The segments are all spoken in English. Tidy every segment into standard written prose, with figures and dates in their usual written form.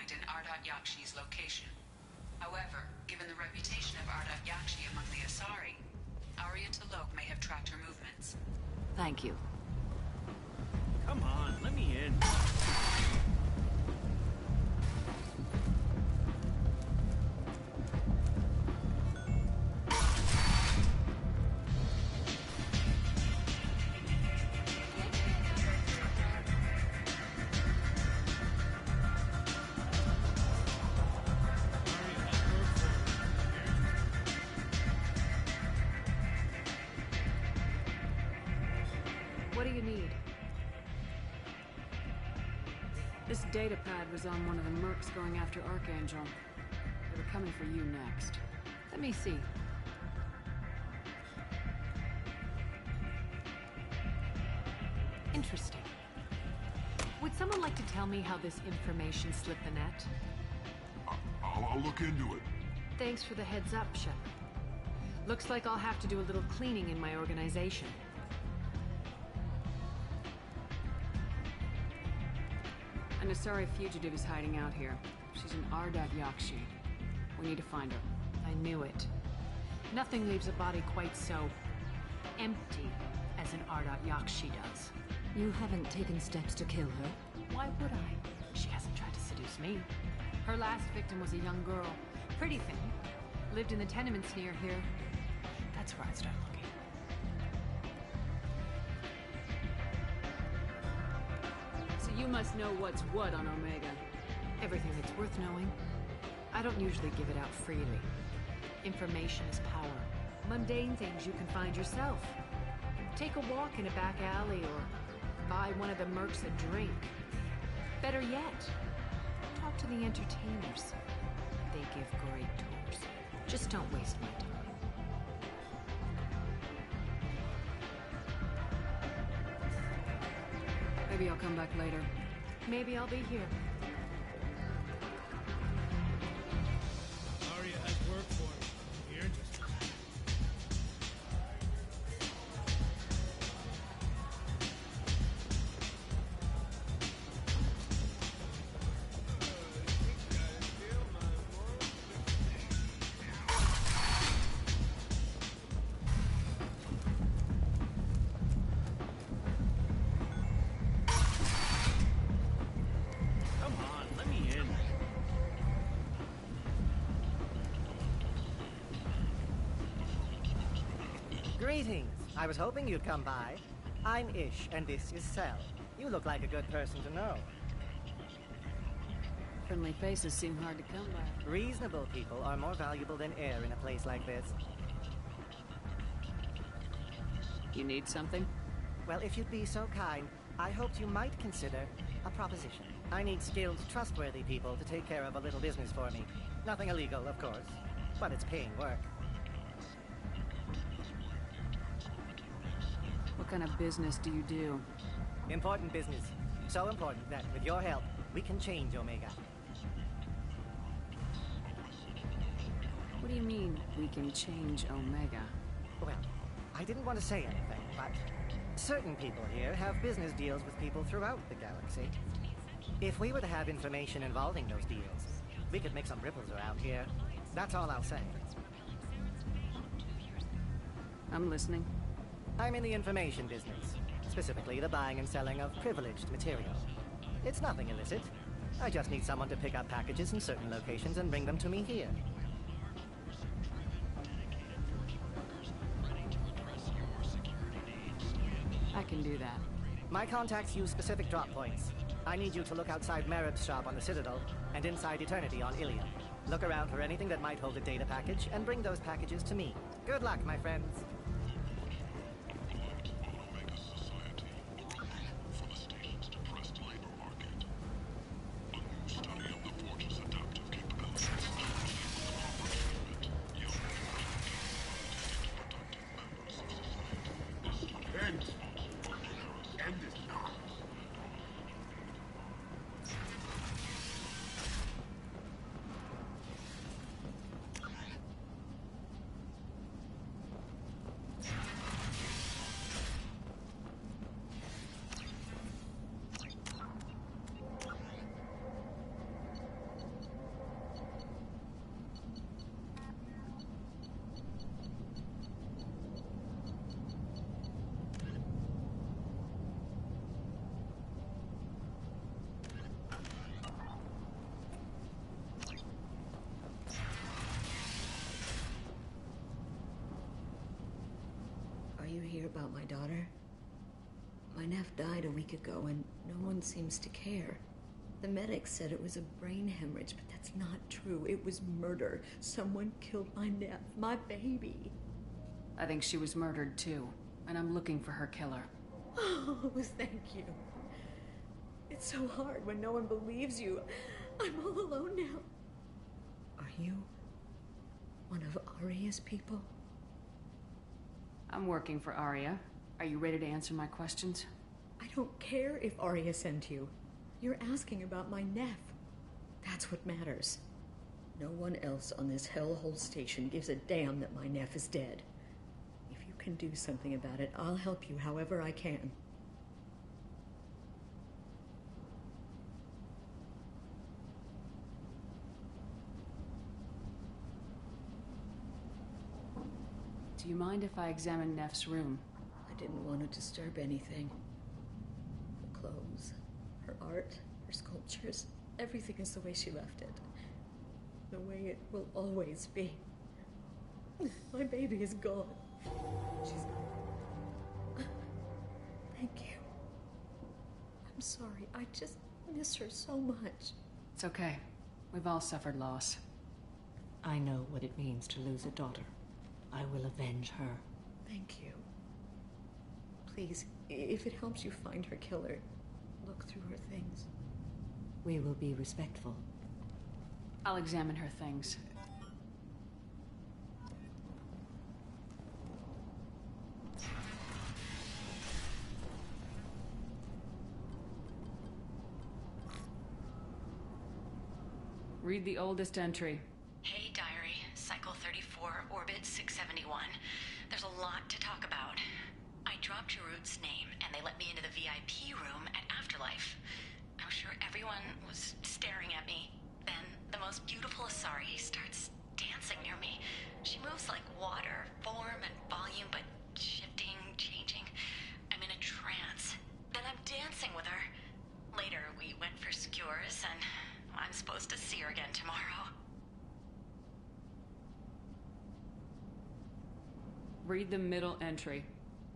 pinpoint an Ardat Yakshi's location. However, given the reputation of Ardat Yakshi among the Asari, Arya T'Loak may have tracked her movements. Thank you. Come on, let me in. What do you need? This data pad was on one of the mercs going after Archangel. They were coming for you next. Let me see. Interesting. Would someone like to tell me how this information slipped the net? I'll look into it. Thanks for the heads up, Shepard. Looks like I'll have to do a little cleaning in my organization. An Asari fugitive is hiding out here. She's an Ardat Yakshi. We need to find her. I knew it. Nothing leaves a body quite so empty as an Ardat Yakshi does. You haven't taken steps to kill her? Why would I? She hasn't tried to seduce me. Her last victim was a young girl. Pretty thing. Lived in the tenements near here. That's where I'd start looking. You must know what's what on Omega. Everything that's worth knowing. I don't usually give it out freely. Information is power. Mundane things you can find yourself. Take a walk in a back alley or buy one of the mercs a drink. Better yet, talk to the entertainers. They give great tours. Just don't waste my time. Maybe I'll come back later. Maybe I'll be here. Arya has work for me. You're interested. Greetings. I was hoping you'd come by. I'm Ish, and this is Cell. You look like a good person to know. Friendly faces seem hard to come by. Reasonable people are more valuable than air in a place like this. You need something? Well, if you'd be so kind, I hoped you might consider a proposition. I need skilled, trustworthy people to take care of a little business for me. Nothing illegal, of course, but it's paying work. What kind of business do you do? Important business. So important that, with your help, we can change Omega. What do you mean, we can change Omega? Well, I didn't want to say anything, but certain people here have business deals with people throughout the galaxy. If we were to have information involving those deals, we could make some ripples around here. That's all I'll say. I'm listening. I'm in the information business, specifically the buying and selling of privileged material. It's nothing illicit. I just need someone to pick up packages in certain locations and bring them to me here. I can do that. My contacts use specific drop points. I need you to look outside Merib's shop on the Citadel and inside Eternity on Ilium. Look around for anything that might hold a data package and bring those packages to me. Good luck, my friends. hear about my daughter? My nephew died a week ago and no one seems to care. The medics said it was a brain hemorrhage, but that's not true. It was murder. Someone killed my nephew, my baby. I think she was murdered too, and I'm looking for her killer. Oh, thank you. It's so hard when no one believes you. I'm all alone now. Are you one of Aria's people? I'm working for Aria. Are you ready to answer my questions? I don't care if Aria sent you. You're asking about my nephew. That's what matters. No one else on this hellhole station gives a damn that my nephew is dead. If you can do something about it, I'll help you however I can. Do you mind if I examine Neff's room? I didn't want to disturb anything. Her clothes, her art, her sculptures, everything is the way she left it. The way it will always be. My baby is gone. She's gone. Thank you. I'm sorry. I just miss her so much. It's okay. We've all suffered loss. I know what it means to lose a daughter. I will avenge her. Thank you. Please, if it helps you find her killer, look through her things. We will be respectful. I'll examine her things. Read the oldest entry. Hey, Diary. Cycle 34, Orbit 671. There's a lot to talk about. I dropped Jarud's name, and they let me into the VIP room at Afterlife. I'm sure everyone was staring at me. Then, the most beautiful Asari starts dancing near me. She moves like water, form and volume, but shifting, changing. I'm in a trance. Then I'm dancing with her. Later, we went for skewers, and I'm supposed to see her again tomorrow. Read the middle entry.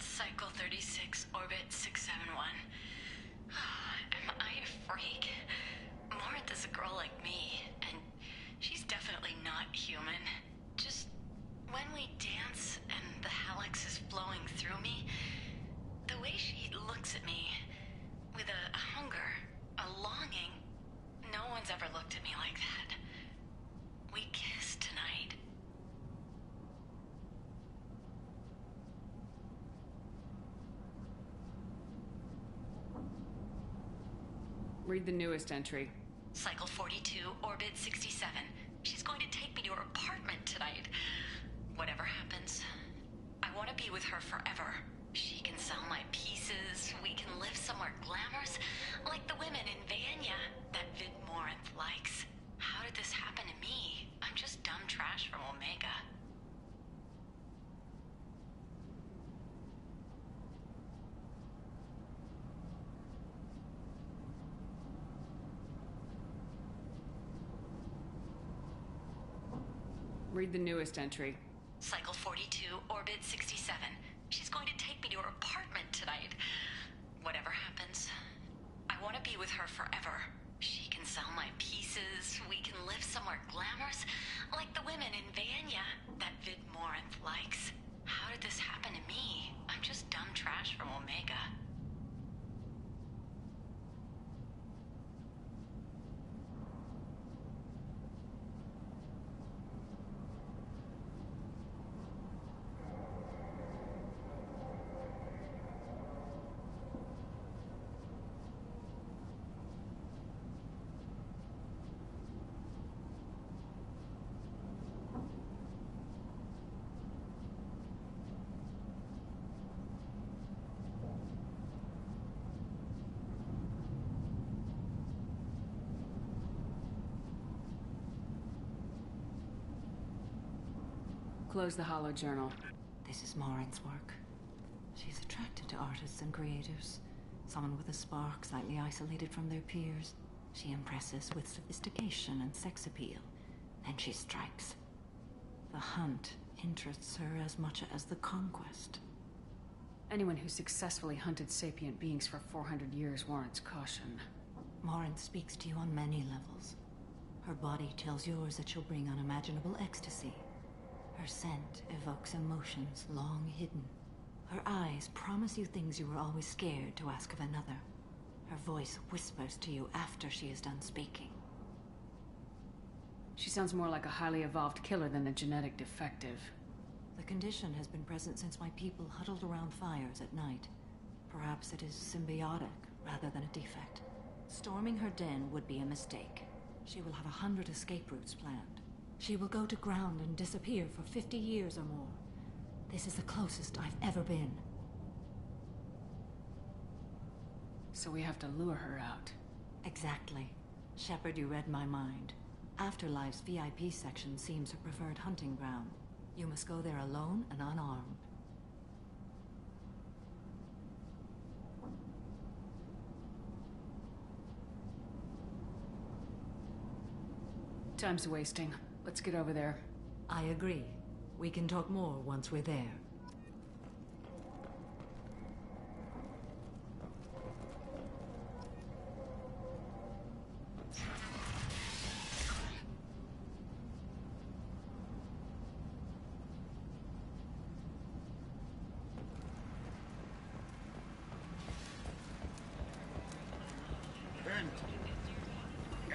Cycle 36, Orbit 671. Am I a freak? Morinth is a girl like me, and she's definitely not human. Just when we dance and the Hallex is flowing through me, the way she looks at me with a hunger, a longing, no one's ever looked at me like that. We kissed tonight. Read the newest entry. Cycle 42, Orbit 67. She's going to take me to her apartment tonight. Whatever happens, I want to be with her forever. She can sell my pieces. We can live somewhere glamorous, like the women in Vanya that Vid Morinth likes. How did this happen to me? I'm just dumb trash from Omega. Read the newest entry. Cycle 42, Orbit 67. She's going to take me to her apartment tonight. Whatever happens, I want to be with her forever. She can sell my pieces. We can live somewhere glamorous, like the women in Vanya that Vid Morinth likes. How did this happen to me? I'm just dumb trash from Omega. Close the hollow journal. This is Morinth's work. She's attracted to artists and creators. Someone with a spark, slightly isolated from their peers. She impresses with sophistication and sex appeal. Then she strikes. The hunt interests her as much as the conquest. Anyone who successfully hunted sapient beings for 400 years warrants caution. Morin speaks to you on many levels. Her body tells yours that she'll bring unimaginable ecstasy. Her scent evokes emotions long hidden. Her eyes promise you things you were always scared to ask of another. Her voice whispers to you after she is done speaking. She sounds more like a highly evolved killer than a genetic defective. The condition has been present since my people huddled around fires at night. Perhaps it is symbiotic rather than a defect. Storming her den would be a mistake. She will have 100 escape routes planned. She will go to ground and disappear for 50 years or more. This is the closest I've ever been. So we have to lure her out. Exactly. Shepard, you read my mind. Afterlife's VIP section seems her preferred hunting ground. You must go there alone and unarmed. Time's wasting. Let's get over there. I agree. We can talk more once we're there.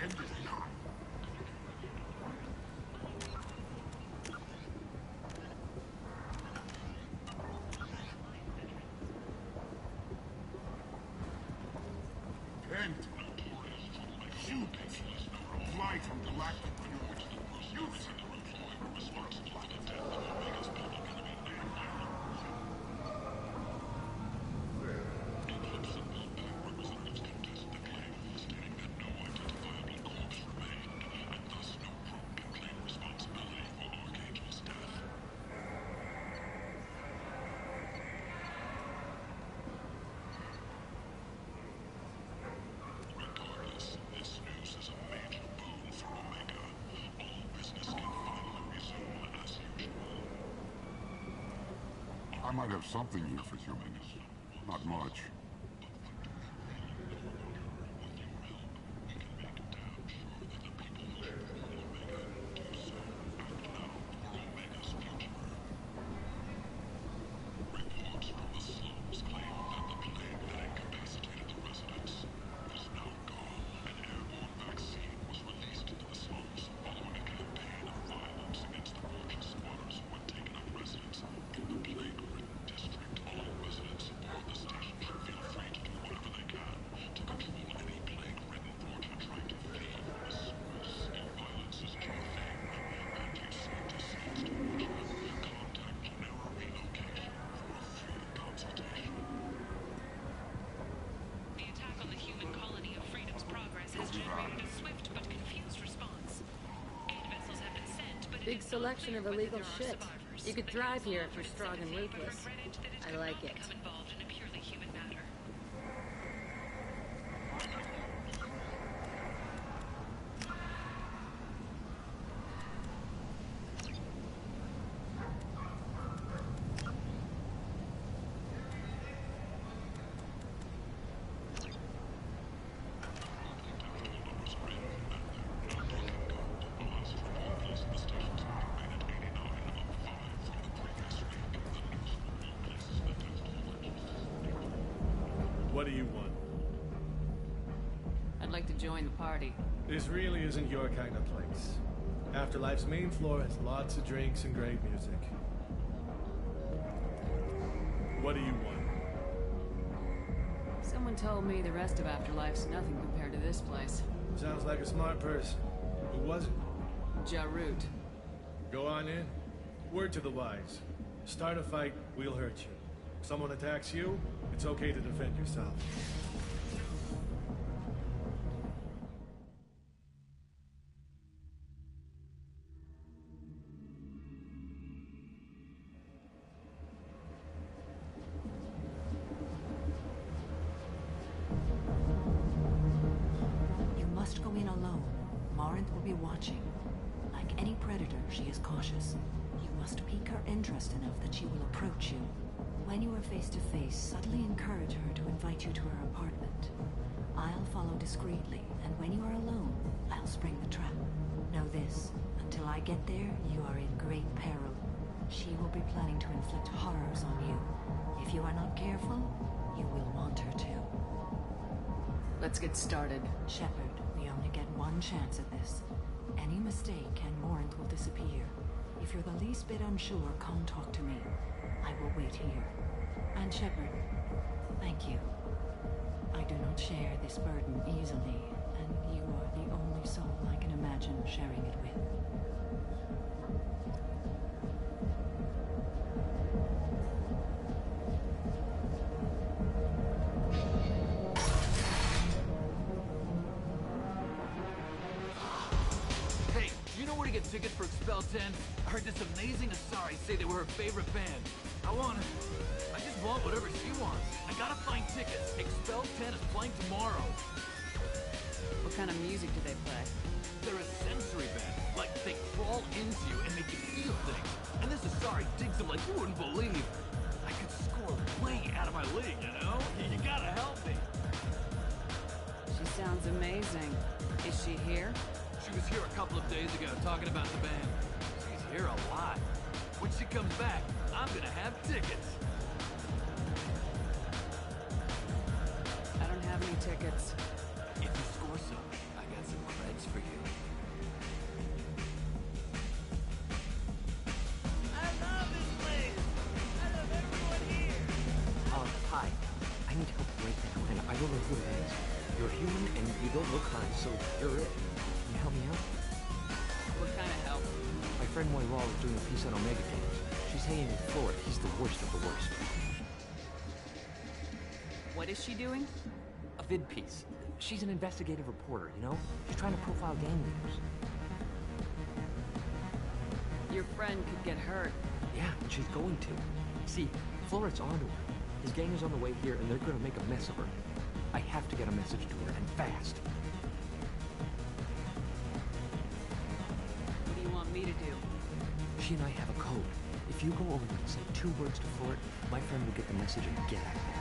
End it now. End. Shoot. Fly from galactic fury. Use it. I might have something here for humans. Not much. Big selection of illegal shit. You could thrive here if you're strong and ruthless. I like it. What do you want? I'd like to join the party. This really isn't your kind of place. Afterlife's main floor has lots of drinks and great music. What do you want? Someone told me the rest of Afterlife's nothing compared to this place. Sounds like a smart person. Who was it? Jarut. Go on in. Word to the wise. Start a fight, we'll hurt you. If someone attacks you, it's okay to defend yourself. You must go in alone. Morinth will be watching. Like any predator, she is cautious. You must pique her interest enough that she will approach you. When you are face to face, subtly encourage her to invite you to her apartment. I'll follow discreetly, and when you are alone, I'll spring the trap. Know this, until I get there, you are in great peril. She will be planning to inflict horrors on you. If you are not careful, you will want her to. Let's get started. Shepard, we only get one chance at this. Any mistake and Morant will disappear. If you're the least bit unsure, come talk to me. I will wait here. And Shepard, thank you. I do not share this burden easily, and you are the only soul I can imagine sharing it with. Hey, you know where to get tickets for Expel 10? I heard this amazing Asari say they were her favorite band. I just want whatever she wants. I gotta find tickets. Expel 10 is playing tomorrow. What kind of music do they play? They're a sensory band. Like, they crawl into you and make you feel things. And this Asari digs them like you wouldn't believe. I could score way out of my league, you know? You gotta help me. She sounds amazing. Is she here? She was here a couple of days ago talking about the band. She's here a lot. When she comes back, I'm gonna have tickets. I don't have any tickets. If you score some, I got some creds for you. I love this place! I love everyone here! Hi. I need help right now, and I don't know who it is. You're human, and you don't look high, so you're it. Can you help me out? What kind of help? My friend Moira is doing a piece on Omega Games. She's hanging with Floyd. He's the worst of the worst. What is she doing? A vid piece. She's an investigative reporter, you know? She's trying to profile gang leaders. Your friend could get hurt. Yeah, and she's going to. See, Floret's onto her. His gang is on the way here, and they're gonna make a mess of her. I have to get a message to her, and fast. What do you want me to do? She and I have a code. If you go over and say 2 words to Floret, my friend will get the message and get out of there.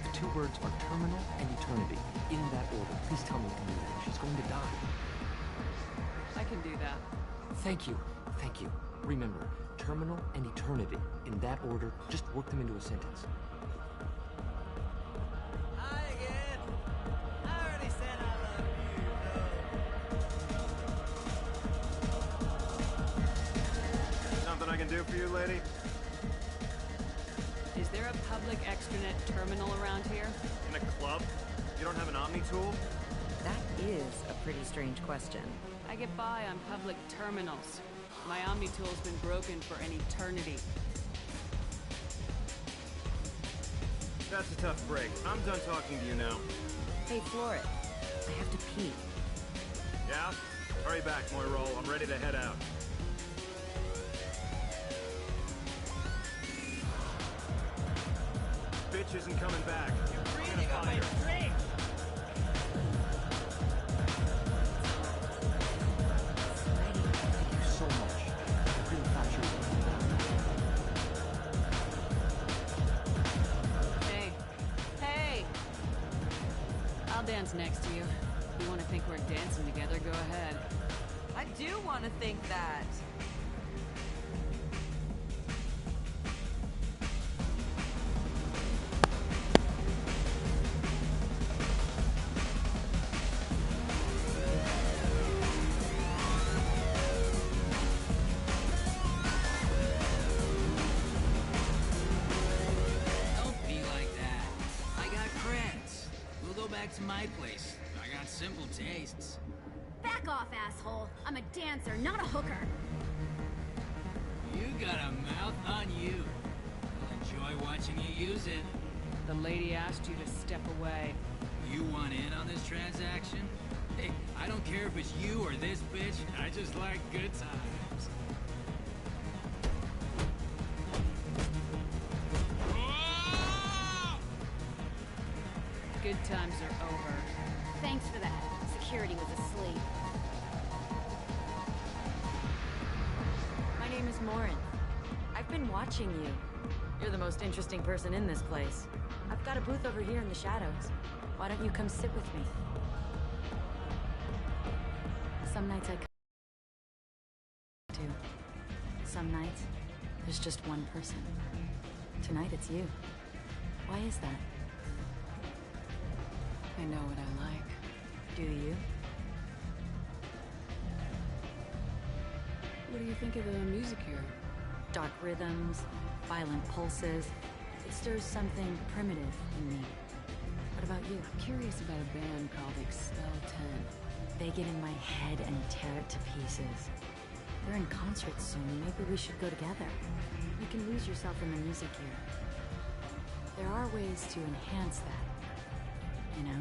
The 2 words are terminal and eternity. In that order. Please tell me you can do that. She's going to die. I can do that. Thank you. Thank you. Remember, terminal and eternity. In that order, just work them into a sentence. Hi again. I already said I love you, Something I can do for you, lady? Is there a public extranet terminal around here? In a club? You don't have an Omni tool? That is a pretty strange question. I get by on public terminals. My Omni tool's been broken for an eternity. That's a tough break. I'm done talking to you now. Hey, Floret. I have to pee. Yeah? Hurry back, Moira. I'm ready to head out. Bitch isn't coming back. You're breathing on my drink! Thank you so much. I really thought you were... Hey. Hey! I'll dance next to you. If you want to think we're dancing together, go ahead. I do want to think that. Don't be like that. I got creds. We'll go back to my place. I got simple tastes. Back off, asshole. I'm a dancer, not a hooker. You got a mouth on you. I'll enjoy watching you use it. The lady asked you to step away. You want in on this transaction? Hey, I don't care if it's you or this bitch. I just like good times. Good times are over. Thanks for that. Security was asleep. My name is Morin. I've been watching you. You're the most interesting person in this place. I've got a booth over here in the shadows. Why don't you come sit with me? Some nights I come to. Some nights, there's just one person. Tonight it's you. Why is that? I know what I like. Do you? What do you think of the music here? Dark rhythms, violent pulses. It stirs something primitive in me. What about you? I'm curious about a band called Expel 10. They get in my head and tear it to pieces. They're in concert soon. Maybe we should go together. You can lose yourself in the music here. There are ways to enhance that, you know?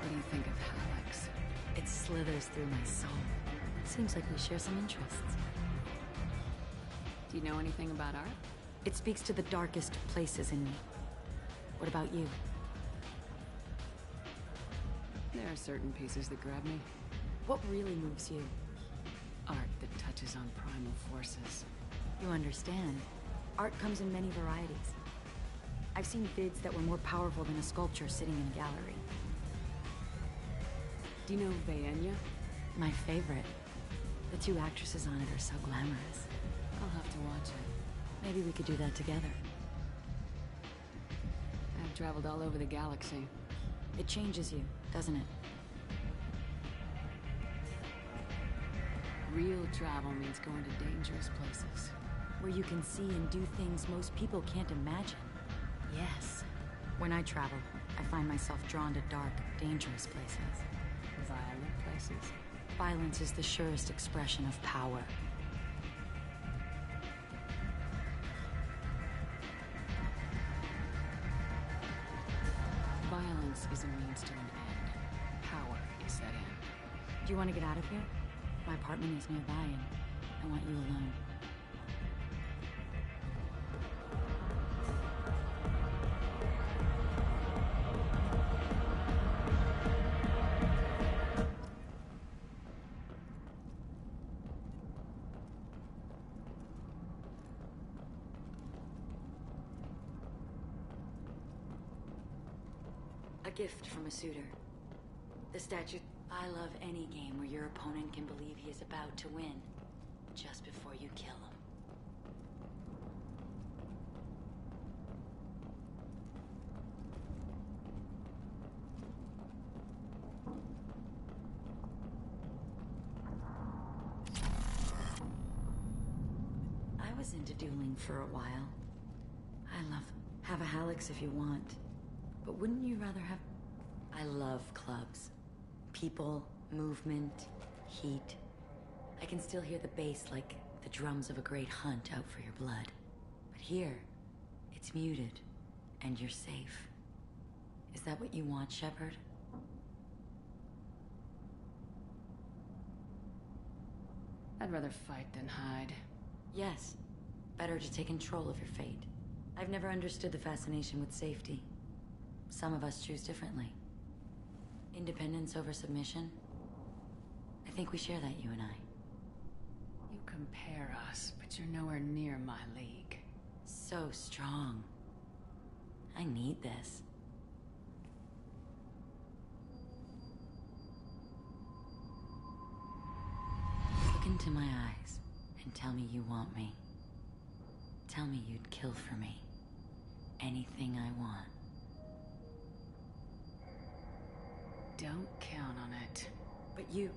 What do you think of Hallex? It slithers through my soul. Seems like we share some interests. Do you know anything about art? It speaks to the darkest places in me. What about you? There are certain pieces that grab me. What really moves you? Art that touches on primal forces. You understand. Art comes in many varieties. I've seen vids that were more powerful than a sculpture sitting in a gallery. Do you know Vaenya? My favorite. The two actresses on it are so glamorous. I'll have to watch it. Maybe we could do that together. I've traveled all over the galaxy. It changes you, doesn't it? Real travel means going to dangerous places. Where you can see and do things most people can't imagine. Yes. When I travel, I find myself drawn to dark, dangerous places. Violent places? Violence is the surest expression of power. Violence is a means to an end. Power is that end. Do you want to get out of here? My apartment is nearby and I want you alone. A gift from a suitor. The statue. I love any game where your opponent can believe he is about to win, just before you kill him. I was into dueling for a while. Have a Hallex if you want. But wouldn't you rather have... I love clubs. People, movement, heat. I can still hear the bass like the drums of a great hunt out for your blood. But here, it's muted, and you're safe. Is that what you want, Shepard? I'd rather fight than hide. Yes. Better to take control of your fate. I've never understood the fascination with safety. Some of us choose differently. Independence over submission? I think we share that, you and I. You compare us, but you're nowhere near my league. So strong. I need this. Look into my eyes and tell me you want me. Tell me you'd kill for me. Anything I want. Don't count on it. But you...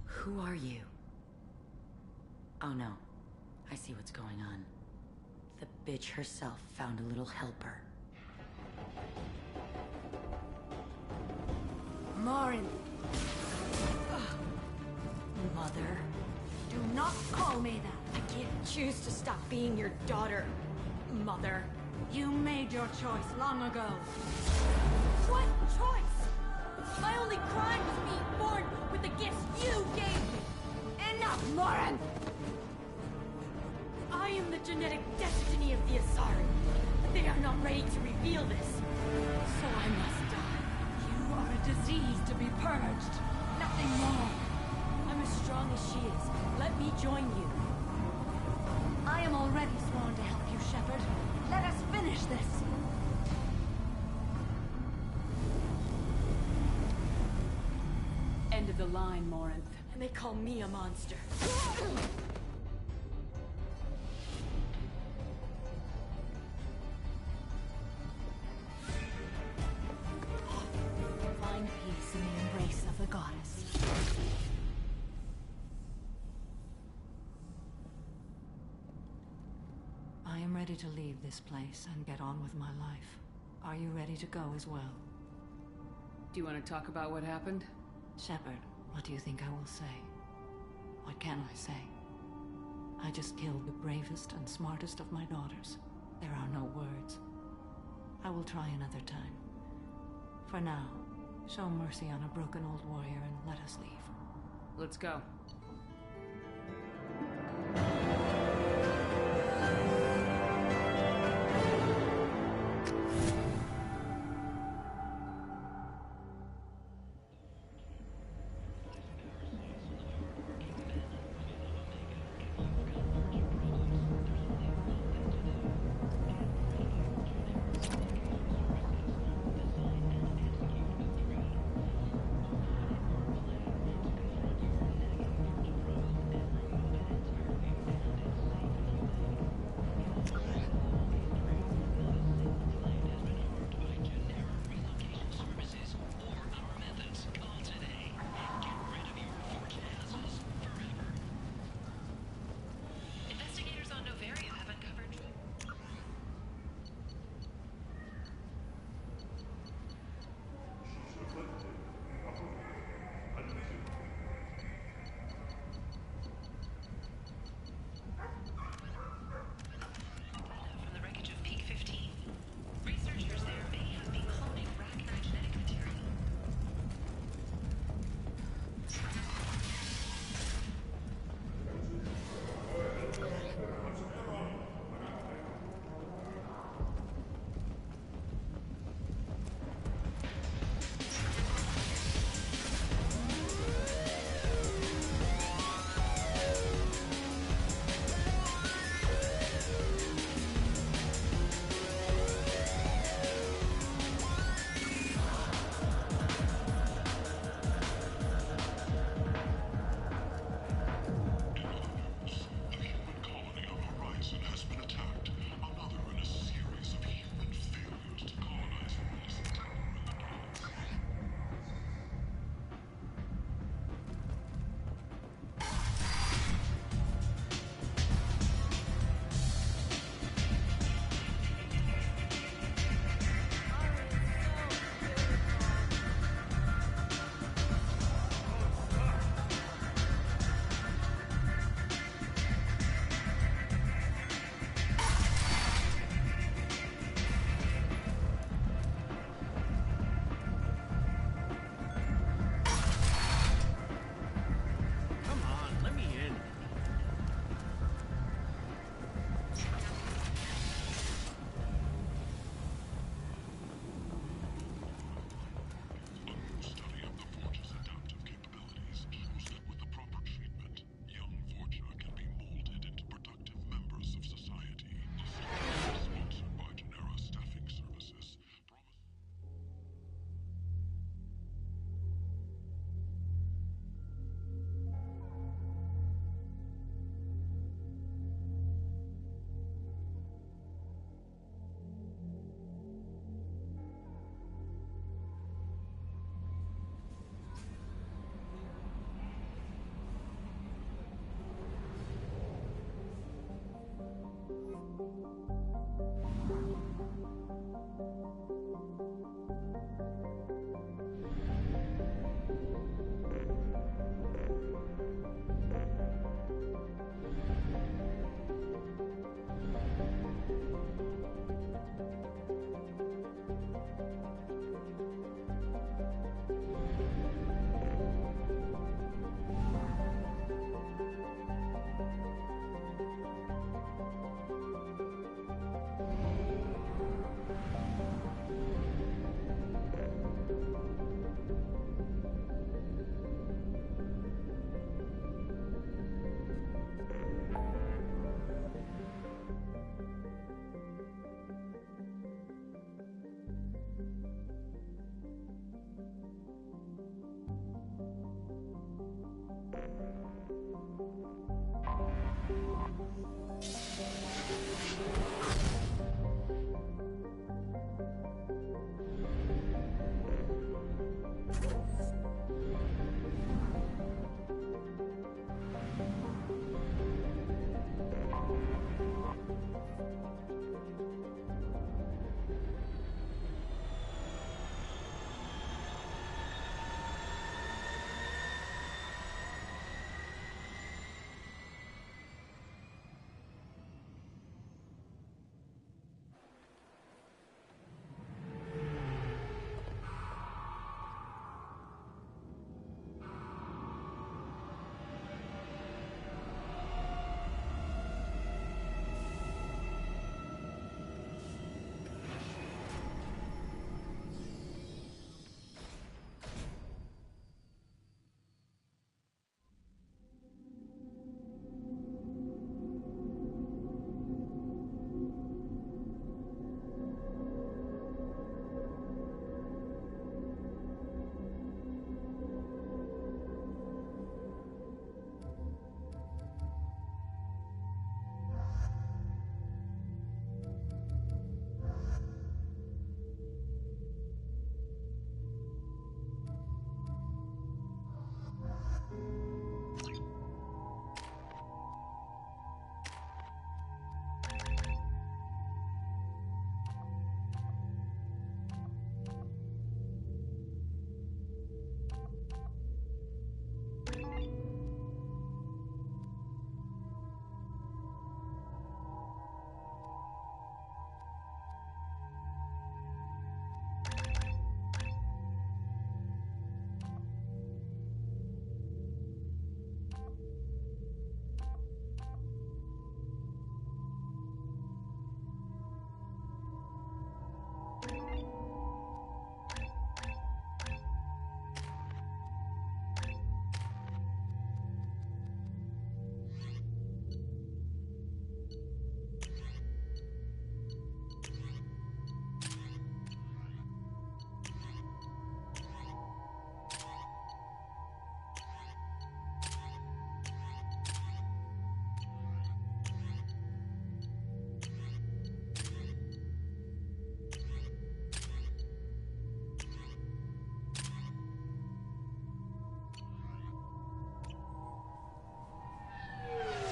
Who are you? Oh no. I see what's going on. The bitch herself found a little helper. Morin! Mother. Do not call me that! I can't choose to stop being your daughter, Mother. You made your choice long ago. What choice? My only crime was being born with the gifts you gave me! Enough, Morin! I am the genetic destiny of the Asari, but they are not ready to reveal this. So I must die. You are a disease to be purged, nothing more. join you. I am already sworn to help you, Shepard. Let us finish this. End of the line, Morinth. And they call me a monster. Find peace in the embrace of the goddess. I am ready to leave this place and get on with my life. Are you ready to go as well? Do you want to talk about what happened? Shepard, what do you think I will say? What can I say? I just killed the bravest and smartest of my daughters. There are no words. I will try another time. For now, show mercy on a broken old warrior and let us leave. Let's go.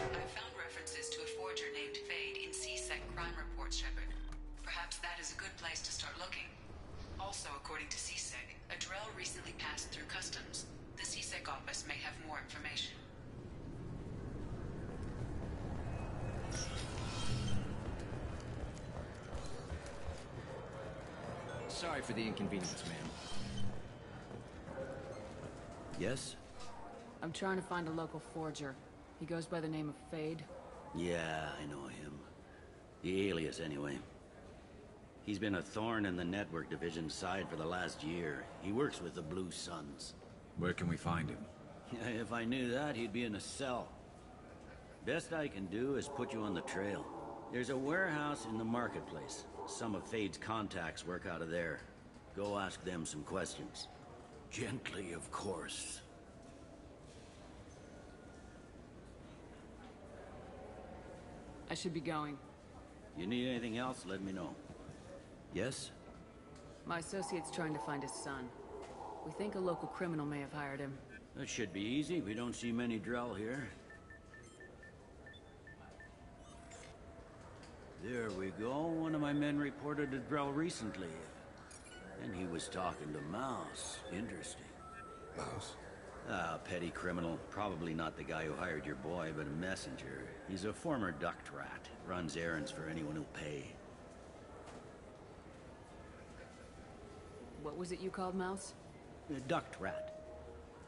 I found references to a forger named Fade in C-Sec crime reports, Shepard. Perhaps that is a good place to start looking. Also, according to C-Sec, a Drell recently passed through customs. The C-Sec office may have more information. Sorry for the inconvenience, ma'am. Yes? I'm trying to find a local forger. He goes by the name of Fade. Yeah, I know him. The alias, anyway. He's been a thorn in the network division's side for the last year. He works with the Blue Suns. Where can we find him? If I knew that, he'd be in a cell. Best I can do is put you on the trail. There's a warehouse in the marketplace. Some of Fade's contacts work out of there. Go ask them some questions. Gently, of course. I should be going. You need anything else, let me know. Yes? My associate's trying to find his son. We think a local criminal may have hired him. That should be easy. We don't see many Drell here. There we go. One of my men reported a Drell recently. And he was talking to Mouse. Interesting. Mouse? Ah, a petty criminal. Probably not the guy who hired your boy, but a messenger. He's a former duct rat. Runs errands for anyone who'll pay. What was it you called Mouse? A duct rat.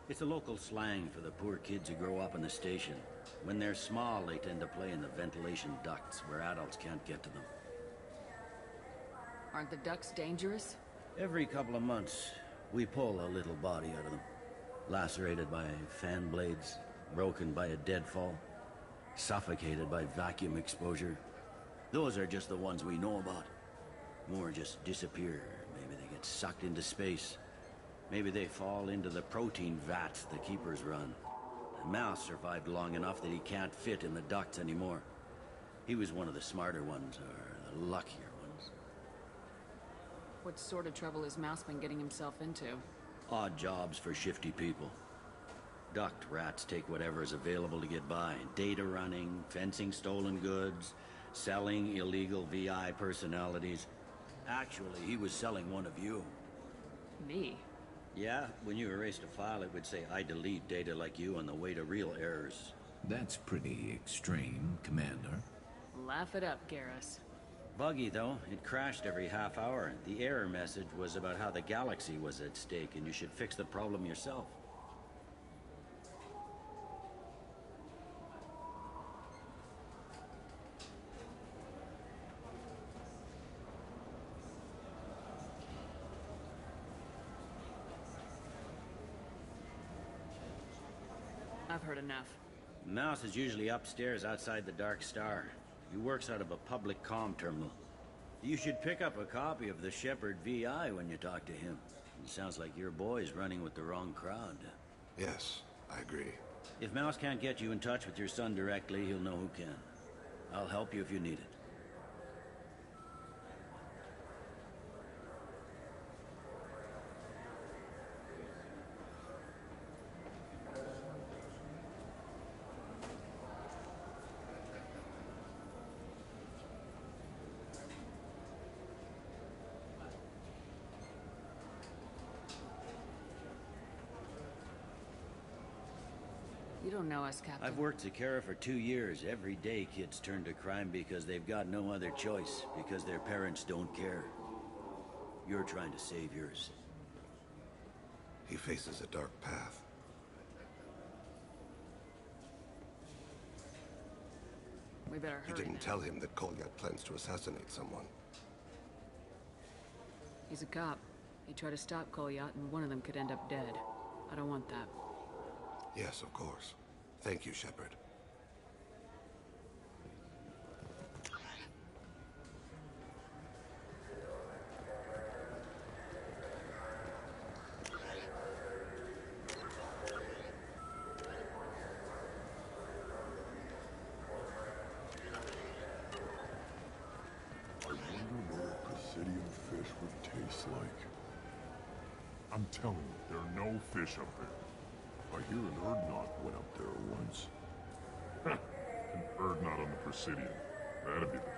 It's a local slang for the poor kids who grow up in the station. When they're small, they tend to play in the ventilation ducts where adults can't get to them. Aren't the ducts dangerous? Every couple of months, we pull a little body out of them. Lacerated by fan blades, broken by a deadfall, suffocated by vacuum exposure. Those are just the ones we know about. More just disappear. Maybe they get sucked into space. Maybe they fall into the protein vats the keepers run. Mouse survived long enough that he can't fit in the ducts anymore. He was one of the smarter ones, or the luckier ones. What sort of trouble has Mouse been getting himself into? Odd jobs for shifty people. Duct rats take whatever is available to get by. Data running, fencing stolen goods, selling illegal VI personalities. Actually, he was selling one of you. Me? Yeah, when you erased a file, it would say, I delete data like you on the way to real errors. That's pretty extreme, Commander. Laugh it up, Garrus. Buggy, though. It crashed every half hour. The error message was about how the galaxy was at stake, and you should fix the problem yourself. I've heard enough. Mouse is usually upstairs outside the Dark Star. He works out of a public comm terminal. You should pick up a copy of the Shepherd VI when you talk to him. It sounds like your boy's running with the wrong crowd. Yes, I agree. If Mouse can't get you in touch with your son directly, he'll know who can. I'll help you if you need it. You don't know us, Captain. I've worked Zakara for 2 years. Every day kids turn to crime because they've got no other choice, because their parents don't care. You're trying to save yours. He faces a dark path. We better hurry. You didn't tell him that Kolyat plans to assassinate someone. He's a cop. He tried to stop Kolyat, and one of them could end up dead. I don't want that. Yes, of course. Thank you, Shepard. I wonder what a Presidium fish would taste like. I'm telling you, there are no fish up there. I hear an Urdnot went up there once. An Urdnot on the Presidium. That'd be the thing.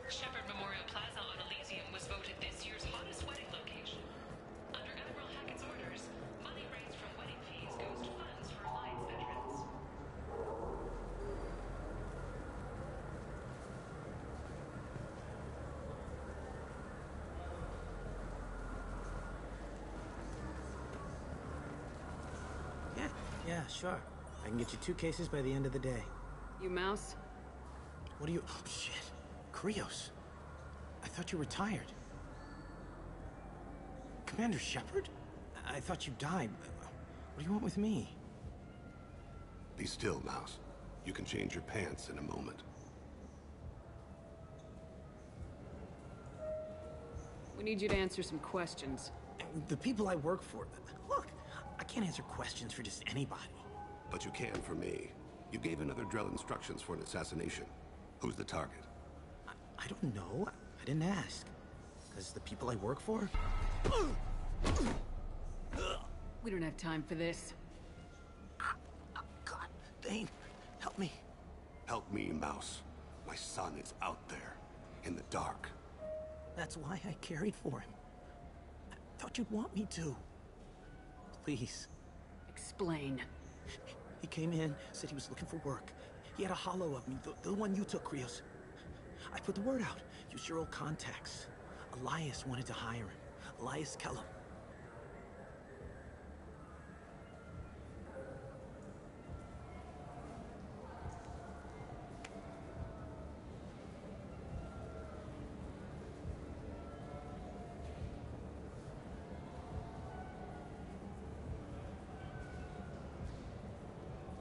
Shepherd Memorial Plaza on Elysium was voted this year's hottest wedding location. Under Admiral Hackett's orders, money raised from wedding fees goes to funds for Alliance veterans. Yeah, sure. I can get you 2 cases by the end of the day. You Mouse? What are you... Oh, shit. Krios. I thought you retired. Commander Shepard? I thought you died. What do you want with me? Be still, Mouse. You can change your pants in a moment. We need you to answer some questions. The people I work for... Look, I can't answer questions for just anybody. But you can for me. You gave another Drell instructions for an assassination. Who's the target? I don't know. I didn't ask. Because the people I work for... We don't have time for this. God, Thane, help me. Help me, Mouse. My son is out there, in the dark. That's why I carried for him. I thought you'd want me to. Please. Explain. He came in, said he was looking for work. He had a hollow of me, the one you took, Krios. I put the word out. Use your old contacts. Elias wanted to hire him. Elias Kellum.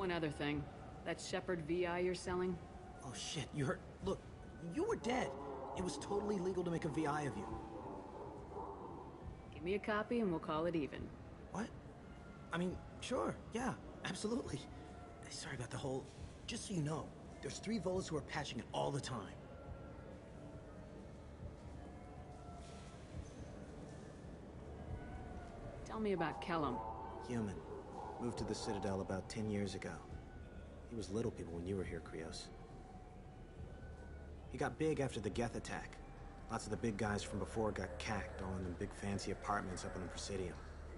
One other thing. That Shepherd VI you're selling? Oh shit, you heard? Look, you were dead. It was totally legal to make a VI of you. Give me a copy and we'll call it even. What? I mean, sure, yeah, absolutely. Sorry about the whole... Just so you know, there's 3 Volas who are patching it all the time. Tell me about Kellum. Human. Moved to the Citadel about 10 years ago. He was Little People when you were here, Krios. He got big after the Geth attack. Lots of the big guys from before got cacked, all in them big fancy apartments up on the Presidium.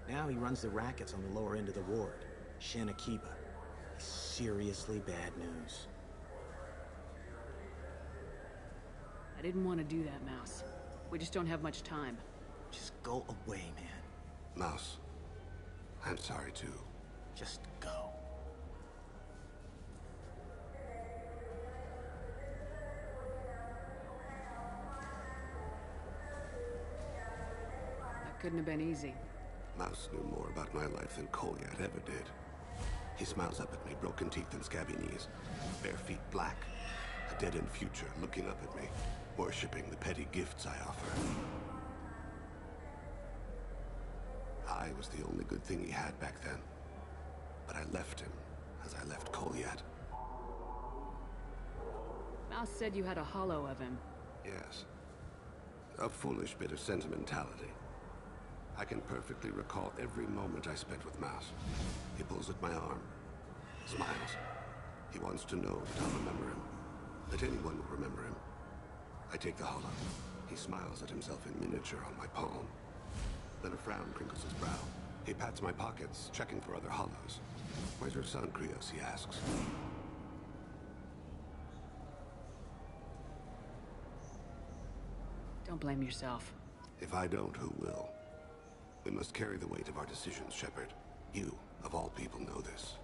Now he runs the rackets on the lower end of the ward, Shin Akiba. He's seriously bad news. I didn't want to do that, Mouse. We just don't have much time. Just go away, man. Mouse, I'm sorry too. Just go. That couldn't have been easy. Mouse knew more about my life than Kolyat ever did. He smiles up at me, broken teeth and scabby knees, bare feet black, a dead-end future looking up at me, worshipping the petty gifts I offer. I was the only good thing he had back then, but I left him as I left Kolyat. Mouse said you had a hollow of him. Yes. A foolish bit of sentimentality. I can perfectly recall every moment I spent with Mouse. He pulls at my arm, smiles. He wants to know that I'll remember him, that anyone will remember him. I take the hollow. He smiles at himself in miniature on my palm. Then a frown crinkles his brow. He pats my pockets, checking for other hollows. Where's your son, Krios, he asks. Don't blame yourself. If I don't, who will? We must carry the weight of our decisions, Shepard. You, of all people, know this.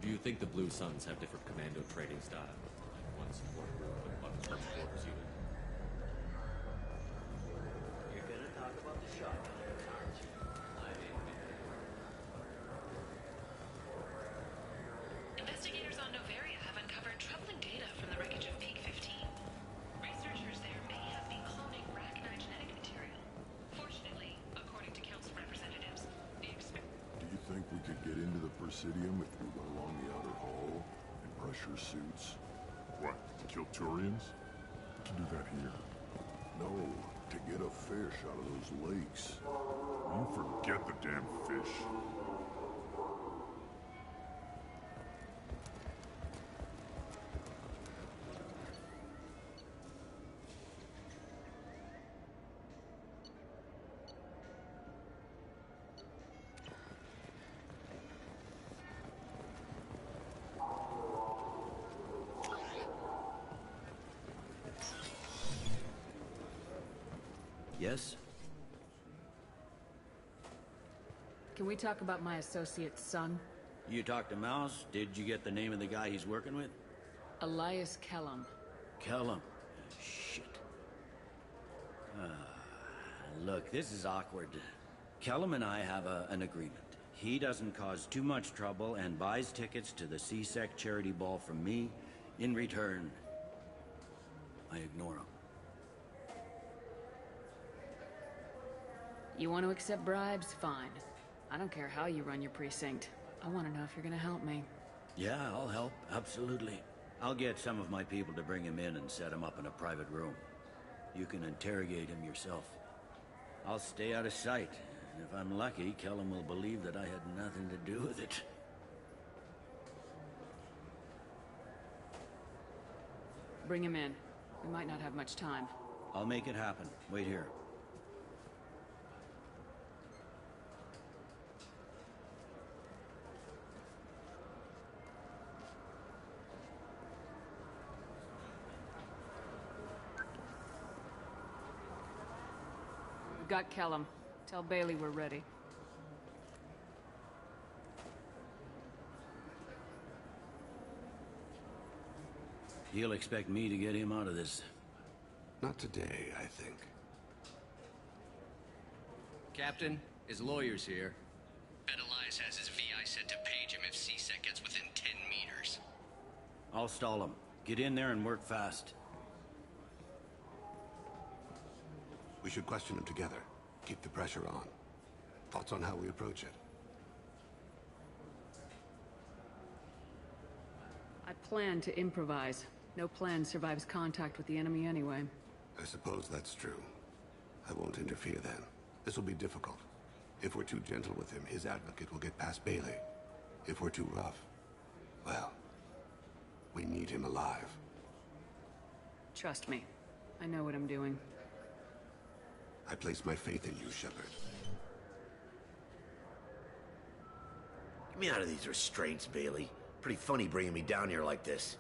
Do you think the Blue Suns have different commando training style? Like one support group and one transporters unit? You're gonna talk about the shotgunners, aren't you? Investigators on Novaria have uncovered troubling data from the wreckage of Peak 15. Researchers there may have been cloning Rachni genetic material. Fortunately, according to council representatives, the Do you think we could get into the Presidium if we went along the outer hall in pressure suits? What, kill Turians? To do that here? No, to get a fish out of those lakes. You forget the damn fish. Yes? Can we talk about my associate's son? You talked to Mouse? Did you get the name of the guy he's working with? Elias Kellum. Kellum. Shit. Look, this is awkward. Kellum and I have an agreement. He doesn't cause too much trouble and buys tickets to the CSEC charity ball from me. In return, I ignore him. You want to accept bribes? Fine. I don't care how you run your precinct. I want to know if you're gonna help me. Yeah, I'll help. Absolutely. I'll get some of my people to bring him in and set him up in a private room. You can interrogate him yourself. I'll stay out of sight. And if I'm lucky, Kellum will believe that I had nothing to do with it. Bring him in. We might not have much time. I'll make it happen. Wait here. got Kellum. Tell Bailey we're ready. You'll expect me to get him out of this. Not today, I think. Captain, his lawyer's here. Bet Elias has his VI set to page him if C-Sec gets within 10 meters. I'll stall him. Get in there and work fast. We should question him together. Keep the pressure on. Thoughts on how we approach it? I plan to improvise. No plan survives contact with the enemy anyway. I suppose that's true. I won't interfere then. This will be difficult. If we're too gentle with him, his advocate will get past Bailey. If we're too rough, well, we need him alive. Trust me. I know what I'm doing. I place my faith in you, Shepard. Get me out of these restraints, Bailey. Pretty funny bringing me down here like this.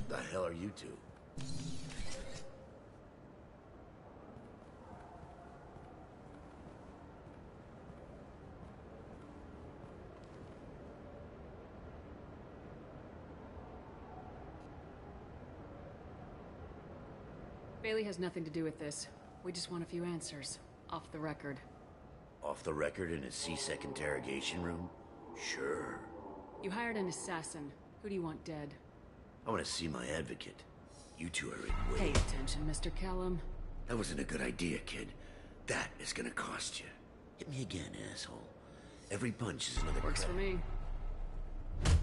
The hell are you two? Bailey has nothing to do with this. We just want a few answers. Off the record. Off the record in a C-Sec interrogation room? Sure. You hired an assassin. Who do you want dead? I want to see my advocate. You two are in way. Pay attention, Mr. Kellum. That wasn't a good idea, kid. That is gonna cost you. Hit me again, asshole. Every punch is another Works for me.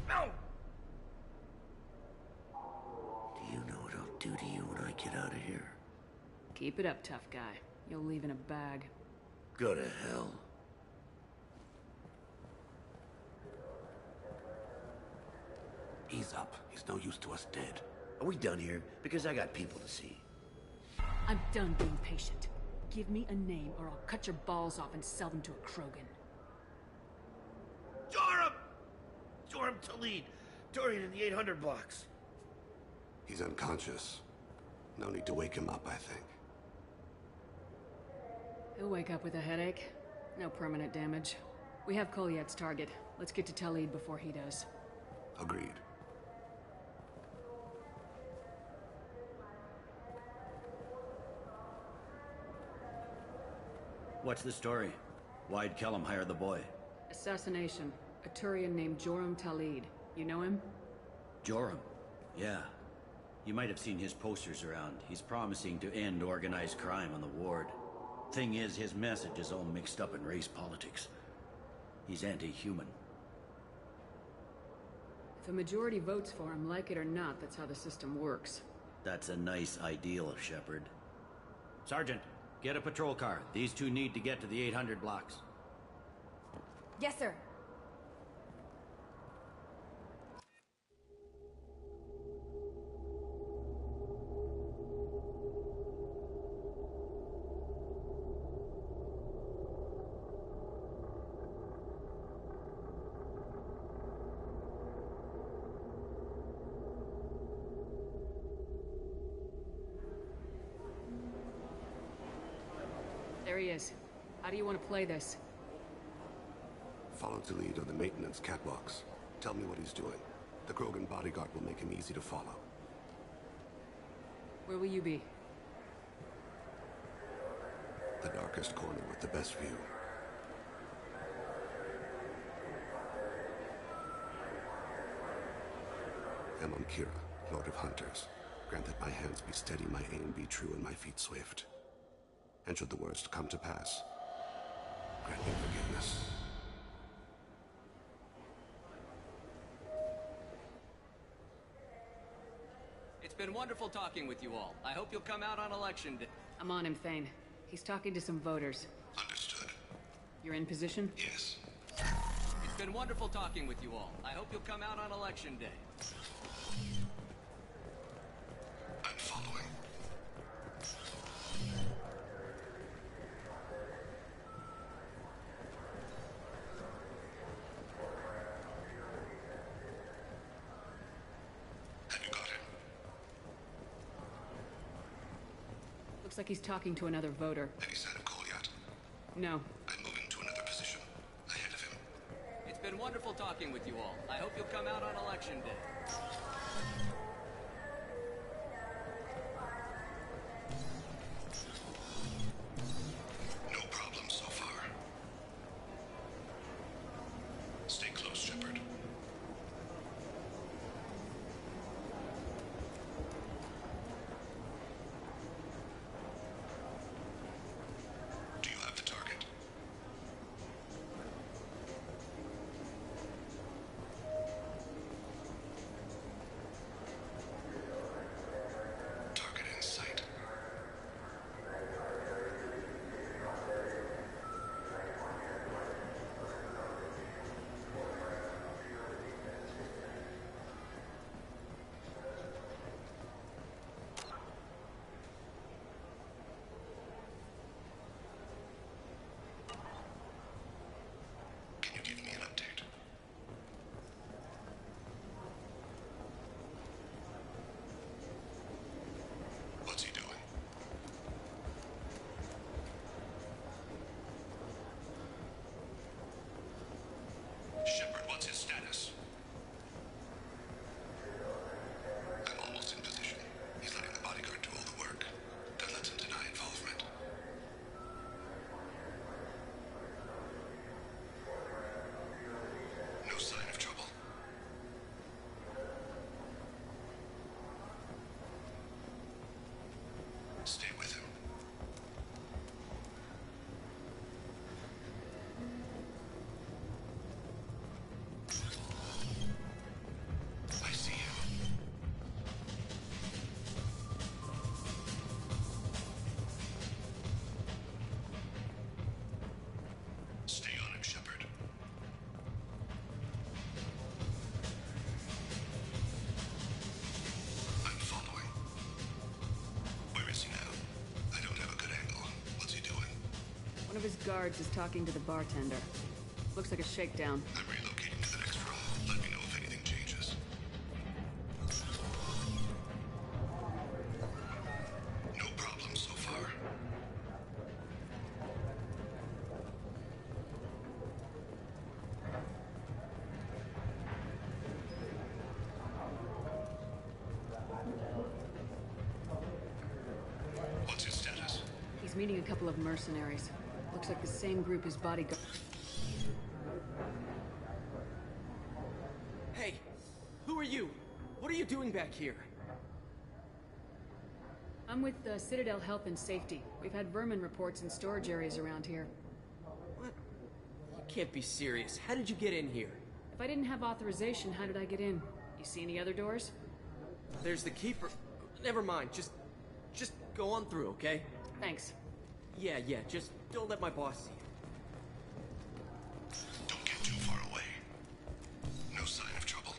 No! Do you know what I'll do to you when I get out of here? Keep it up, tough guy. You'll leave in a bag. Go to hell. Ease up. He's no use to us dead. Are we done here? Because I got people to see. I'm done being patient. Give me a name or I'll cut your balls off and sell them to a Krogan. Joram! Joram Talid! Dorian in the 800 box. He's unconscious. No need to wake him up, I think. He'll wake up with a headache. No permanent damage. We have Kolyat's target. Let's get to Talid before he does. Agreed. What's the story? Why'd Kellum hire the boy? Assassination. A Turian named Joram Talid. You know him? Joram? Yeah. You might have seen his posters around. He's promising to end organized crime on the ward. Thing is, his message is all mixed up in race politics. He's anti-human. If a majority votes for him, like it or not, that's how the system works. That's a nice ideal, Shepard. Sergeant, get a patrol car. These two need to get to the 800 blocks. Yes, sir. There he is. How do you want to play this? Follow the lead on the maintenance catwalks. Tell me what he's doing. The Krogan bodyguard will make him easy to follow. Where will you be? The darkest corner with the best view. I'm on Kira, Lord of Hunters. Grant that my hands be steady, my aim be true, and my feet swift. And should the worst come to pass, grant me forgiveness. It's been wonderful talking with you all. I hope you'll come out on election day. I'm on him, Thane. He's talking to some voters. Understood. You're in position? Yes. It's been wonderful talking with you all. I hope you'll come out on election day. I'm following. Have you got him? Looks like he's talking to another voter. Any sign of Kolyat? No. I'm moving to another position, ahead of him. It's been wonderful talking with you all. I hope you'll come out on election day. No problem so far. Stay close, Shepard. Do you have the target? Target in sight. Can you give me an update? What's he doing? Shepard, what's his status? I'm almost in position. He's letting the bodyguard do all the work. That lets him deny involvement. No sign of trouble. Stay with him. I see him. Stay on him, Shepard. I'm following. Where is he now? I don't have a good angle. What's he doing? One of his guards is talking to the bartender. Looks like a shakedown. I'm relocating to the next room. Let me know if anything changes. No problem so far. What's his status? He's meeting a couple of mercenaries. Looks like the same group his bodyguard. Hey, who are you? What are you doing back here? I'm with the Citadel Health and Safety. We've had vermin reports in storage areas around here. What? You can't be serious. How did you get in here? If I didn't have authorization, how did I get in? You see any other doors? There's the keeper. Never mind. Just go on through, okay? Thanks. Yeah, just don't let my boss see you. Don't get too far away. No sign of trouble.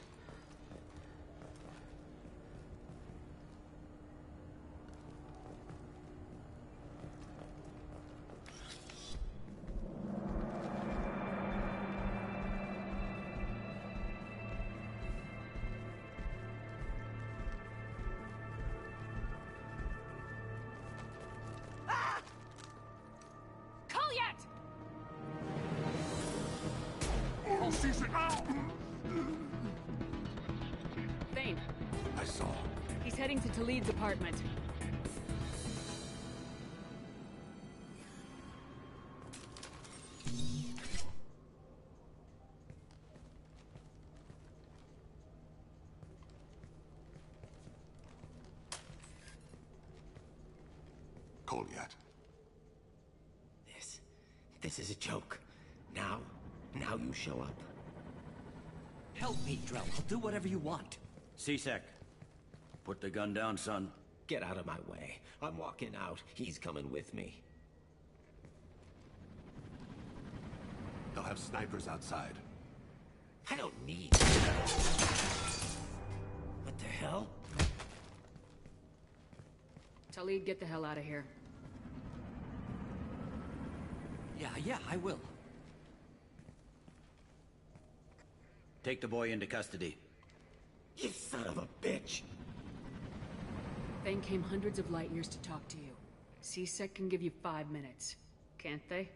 Colliet! Oh, C-Sec! Ow! Thane, I saw. he's heading to Talid's apartment. Goliath. This is a joke. Now you show up. Help me, Drell. I'll do whatever you want. C-Sec, put the gun down, son. Get out of my way. I'm walking out. He's coming with me. They'll have snipers outside. I don't need... What the hell? Talid, get the hell out of here. Yeah, I will. Take the boy into custody. You son of a bitch! Thane came hundreds of light years to talk to you. C-Sec can give you 5 minutes. Can't they?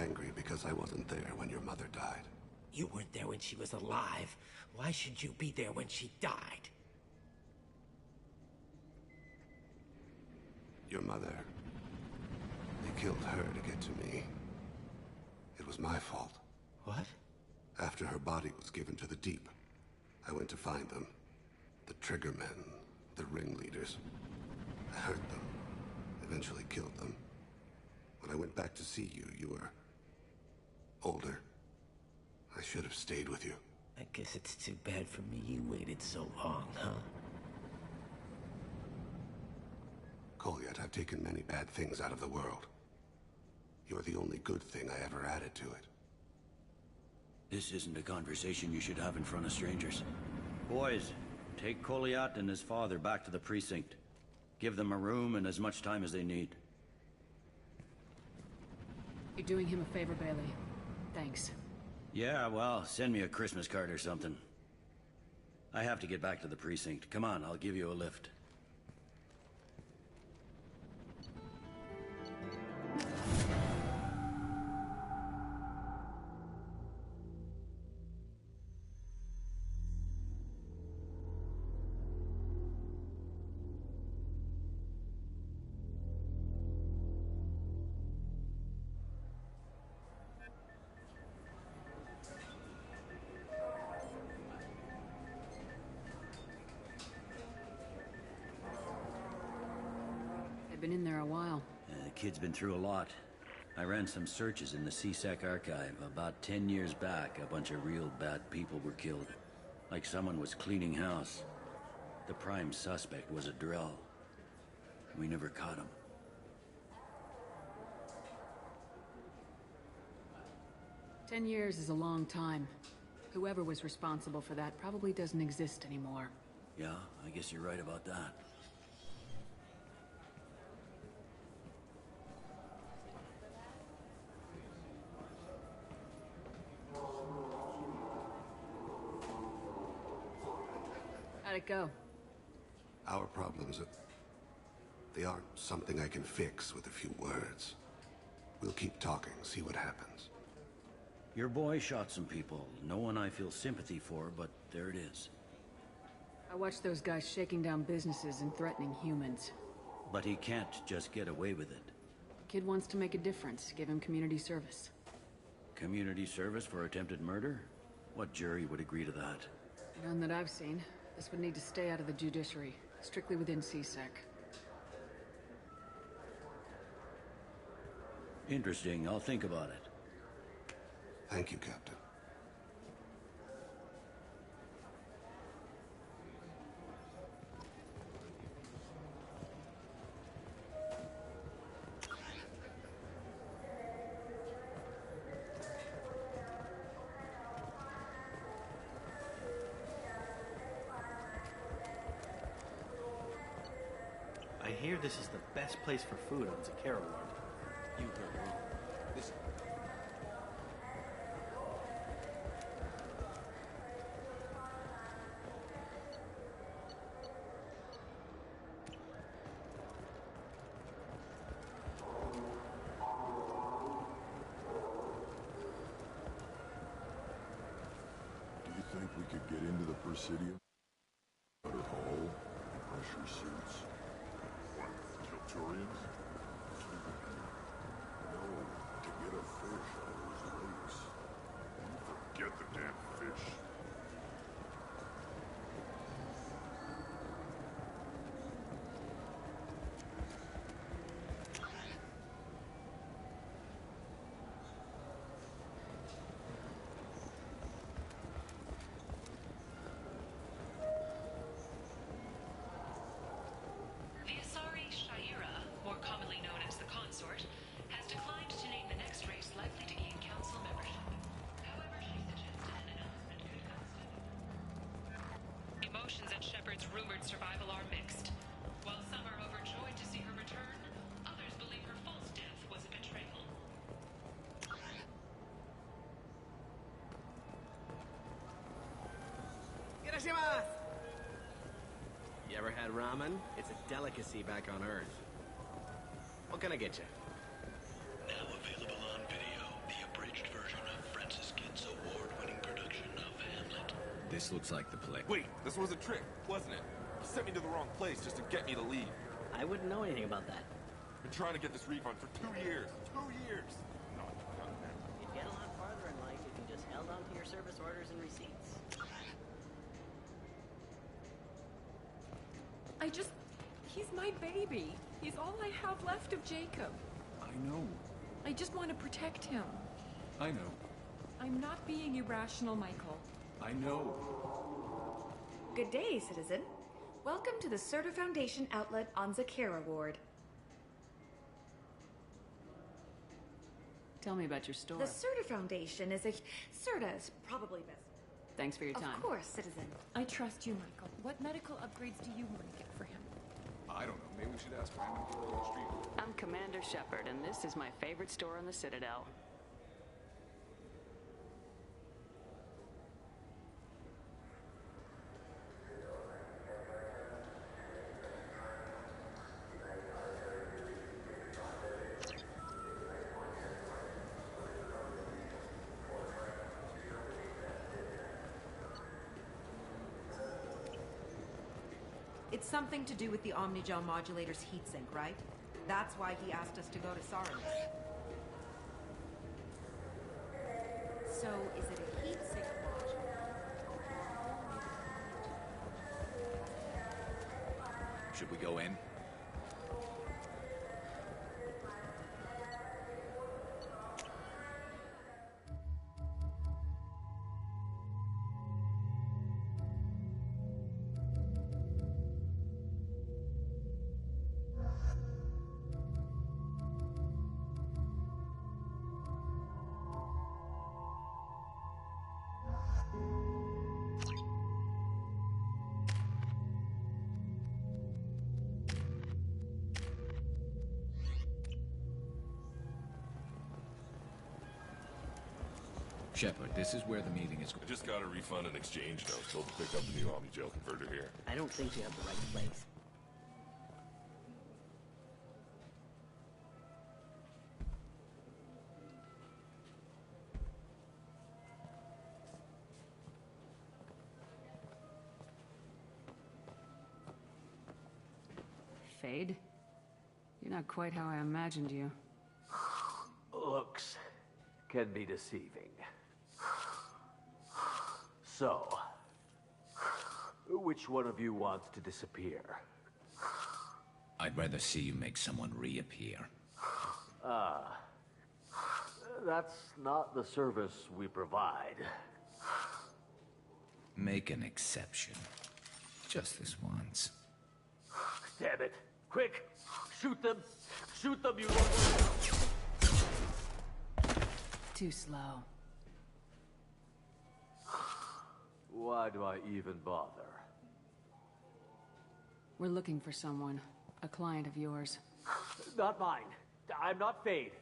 angry because I wasn't there when your mother died. You weren't there when she was alive. Why should you be there when she died? Your mother. They killed her to get to me. It was my fault. What? After her body was given to the Deep, I went to find them. The Triggermen, the ringleaders. I hurt them, eventually killed them. When I went back to see you, you were older. I should have stayed with you. I guess it's too bad for me you waited so long, huh? Goliath, I've taken many bad things out of the world. You're the only good thing I ever added to it. This isn't a conversation you should have in front of strangers. Boys, take Goliath and his father back to the precinct. Give them a room and as much time as they need. You're doing him a favor, Bailey. Thanks. Yeah, well, send me a Christmas card or something. I have to get back to the precinct. Come on, I'll give you a lift. They've been in there a while. The kid's been through a lot. I ran some searches in the CSEC archive. About 10 years back, a bunch of real bad people were killed. Like someone was cleaning house. The prime suspect was a Drell. We never caught him. "10 years is a long time. Whoever was responsible for that probably doesn't exist anymore." Yeah, I guess you're right about that. How'd it go? Our problems they aren't something I can fix with a few words. We'll keep talking, see what happens. Your boy shot some people. No one I feel sympathy for, but there it is. I watched those guys shaking down businesses and threatening humans. But he can't just get away with it. Kid wants to make a difference. Give him community service. Community service for attempted murder? What jury would agree to that? None that I've seen. This would need to stay out of the judiciary. Strictly within CSEC. Interesting. I'll think about it. Thank you, Captain. I hear this is the best place for food on Zakara Ward. You heard me. This... Do you think we could get into the Presidium? Better hall? Pressure suits? What, Kilturians? No, to get a fish out of those lakes. Forget the damn fish. The Asari Shaira, more commonly known as the Consort, has declined to name the next race likely to gain council membership. However, she suggested an announcement could come soon. Emotions at Shepard's rumored survival are mixed. While some are overjoyed to see her return, others believe her false death was a betrayal. Irashimasu! You ever had ramen? It's a delicacy back on Earth. What can I get you? Now available on video, the This looks like the place. Wait, this was a trick, wasn't it? You sent me to the wrong place just to get me to leave. I wouldn't know anything about that. Been trying to get this refund for 2 years. 2 years! Not man. You'd get a lot farther in life if you just held on to your service orders and receipts. He's my baby. He's all I have left of Jacob. I know. I just want to protect him. I know. I'm not being irrational, Michael. I know. Good day, citizen. Welcome to the Serta Foundation outlet on Zakera Ward. Tell me about your store. The Serta Foundation is a... Serta is probably best. Thanks for your time. Of course, citizen. I trust you, Michael. What medical upgrades do you want to get for him? I don't know. Maybe we should ask random people on the street. I'm Commander Shepard, and this is my favorite store on the Citadel. It's something to do with the Omnigel modulator's heatsink, right? That's why he asked us to go to Saros. So, is it a heatsink modulator? Should we go in? Shepard, this is where the meeting is. I just got a refund and exchange note. Told to pick up the new Omnigel converter here. I don't think you have the right place. Fade? You're not quite how I imagined you. Looks can be deceiving. So, which one of you wants to disappear? I'd rather see you make someone reappear. That's not the service we provide. Make an exception. Just this once. Damn it. Quick! Shoot them! Shoot them, you... Too slow. Why do I even bother? We're looking for someone. A client of yours. Not mine. I'm not Fade.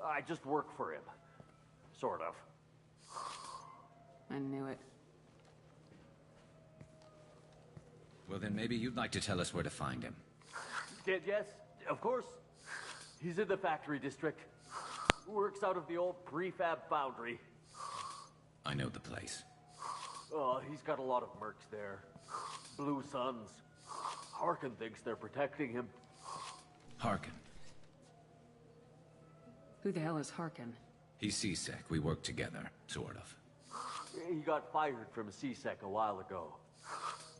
I just work for him. Sort of. I knew it. Well, then maybe you'd like to tell us where to find him. Yes, of course. He's in the factory district. Works out of the old prefab foundry. I know the place. He's got a lot of mercs there. Blue Suns. Harkin thinks they're protecting him. Harkin. Who the hell is Harkin? He's CSEC. We work together, sort of. He got fired from CSEC a while ago.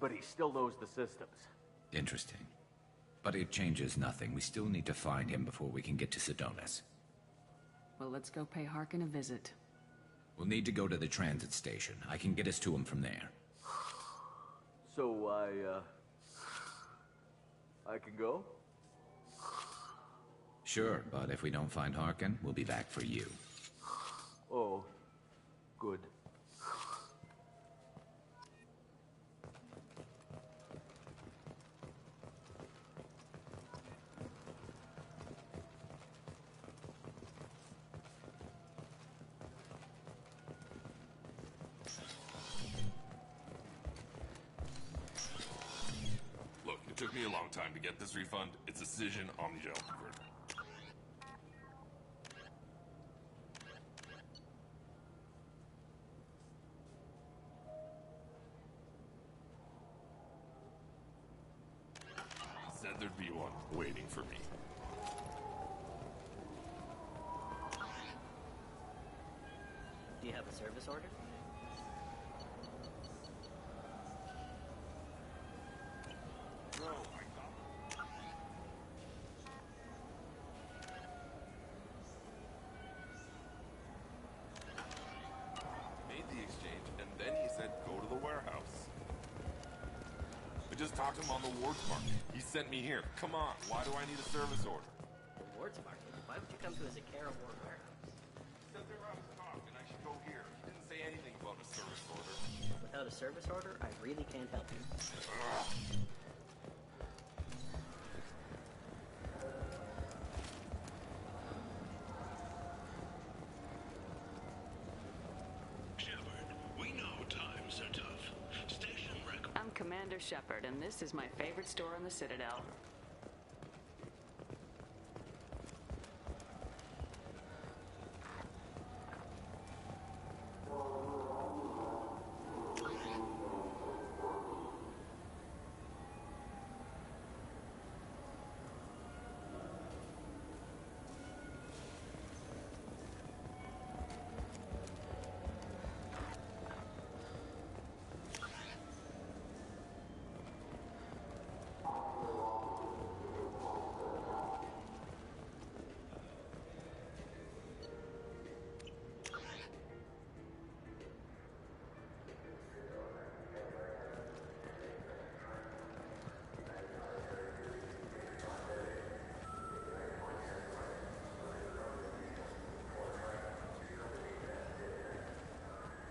But he still knows the systems. Interesting. But it changes nothing. We still need to find him before we can get to Sedonis. Well, let's go pay Harkin a visit. We'll need to go to the transit station. I can get us to him from there. So I can go? Sure, but if we don't find Harkin, we'll be back for you. Oh, good. Look, it took me a long time to get this refund. It's a Cision Omnigel converter. there'd be one waiting for me. Do you have a service order? No, made the exchange, and then he said go to the warehouse. I just talked to him on the Wards Market. He sent me here. Come on, why do I need a service order? The Wards Market? Why would you come to a Zakara Ward warehouse? He said they were out of stock, and I should go here. He didn't say anything about a service order. Without a service order, I really can't help you. I'm Commander Shepard, and this is my favorite store on the Citadel.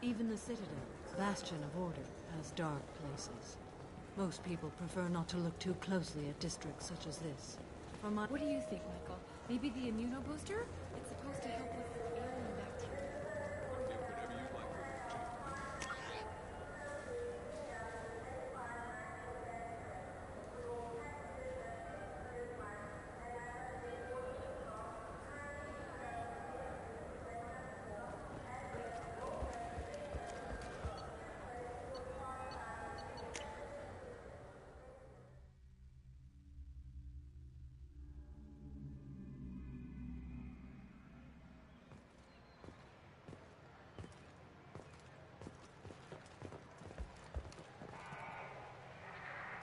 Even the Citadel, bastion of order, has dark places. Most people prefer not to look too closely at districts such as this. What do you think, Michael? Maybe the immunobooster? It's supposed to help with alien bacteria.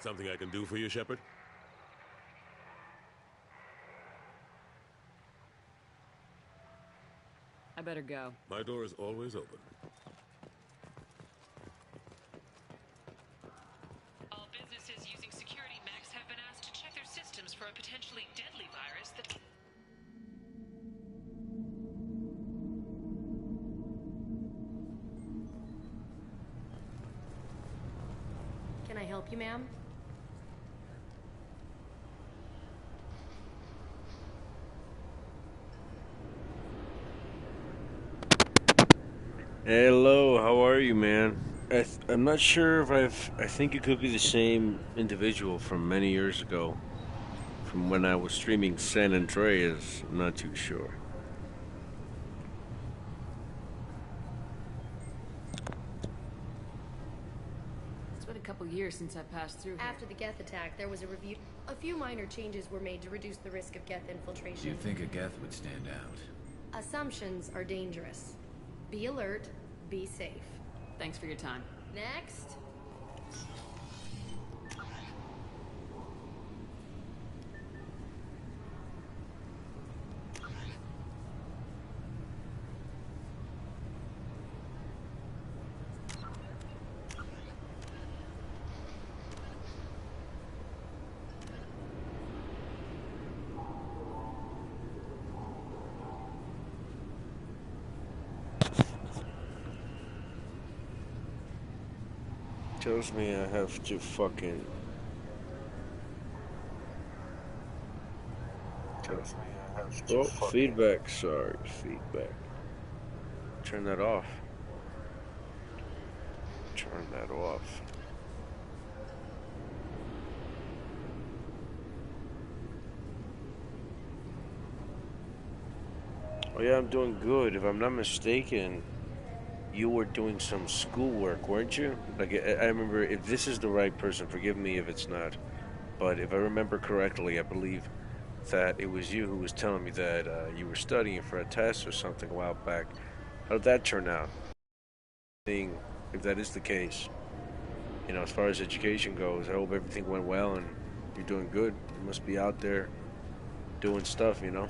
Something I can do for you, Shepard? I better go. My door is always open. All businesses using security mechs have been asked to check their systems for a potentially deadly virus that... Can I help you, ma'am? Hello, how are you, man? I'm not sure if I think it could be the same individual from many years ago. From when I was streaming San Andreas. I'm not too sure. It's been a couple years since I passed through here. After the Geth attack, there was a review. A few minor changes were made to reduce the risk of Geth infiltration. Do you think a Geth would stand out? Assumptions are dangerous. Be alert, be safe. Thanks for your time. Next. Tells me I have to fucking... Tells me I have to feedback, sorry, feedback. Turn that off. Turn that off. Oh yeah, I'm doing good. If I'm not mistaken, you were doing some schoolwork, weren't you? Like, I remember, if this is the right person, forgive me if it's not. But if I remember correctly, I believe that it was you who was telling me that you were studying for a test or something a while back. How did that turn out? If that is the case, you know, as far as education goes, I hope everything went well and you're doing good. You must be out there doing stuff, you know.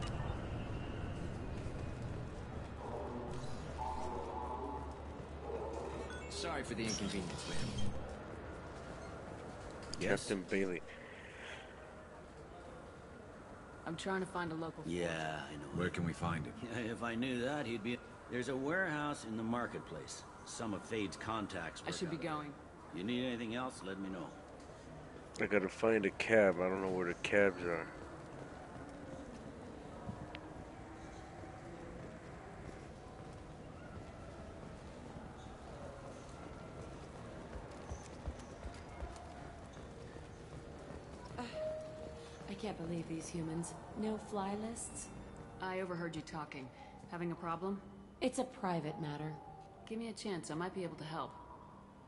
Sorry for the inconvenience, man. Yes? Captain Bailey. I'm trying to find a local. Yeah, I know. Where can we find him? Yeah, if I knew that, he'd be... There's a warehouse in the marketplace. Some of Fade's contacts I should be going. You need anything else, let me know. I gotta find a cab. I don't know where the cabs are. I can't believe these humans. No fly lists? I overheard you talking. Having a problem? It's a private matter. Give me a chance. I might be able to help.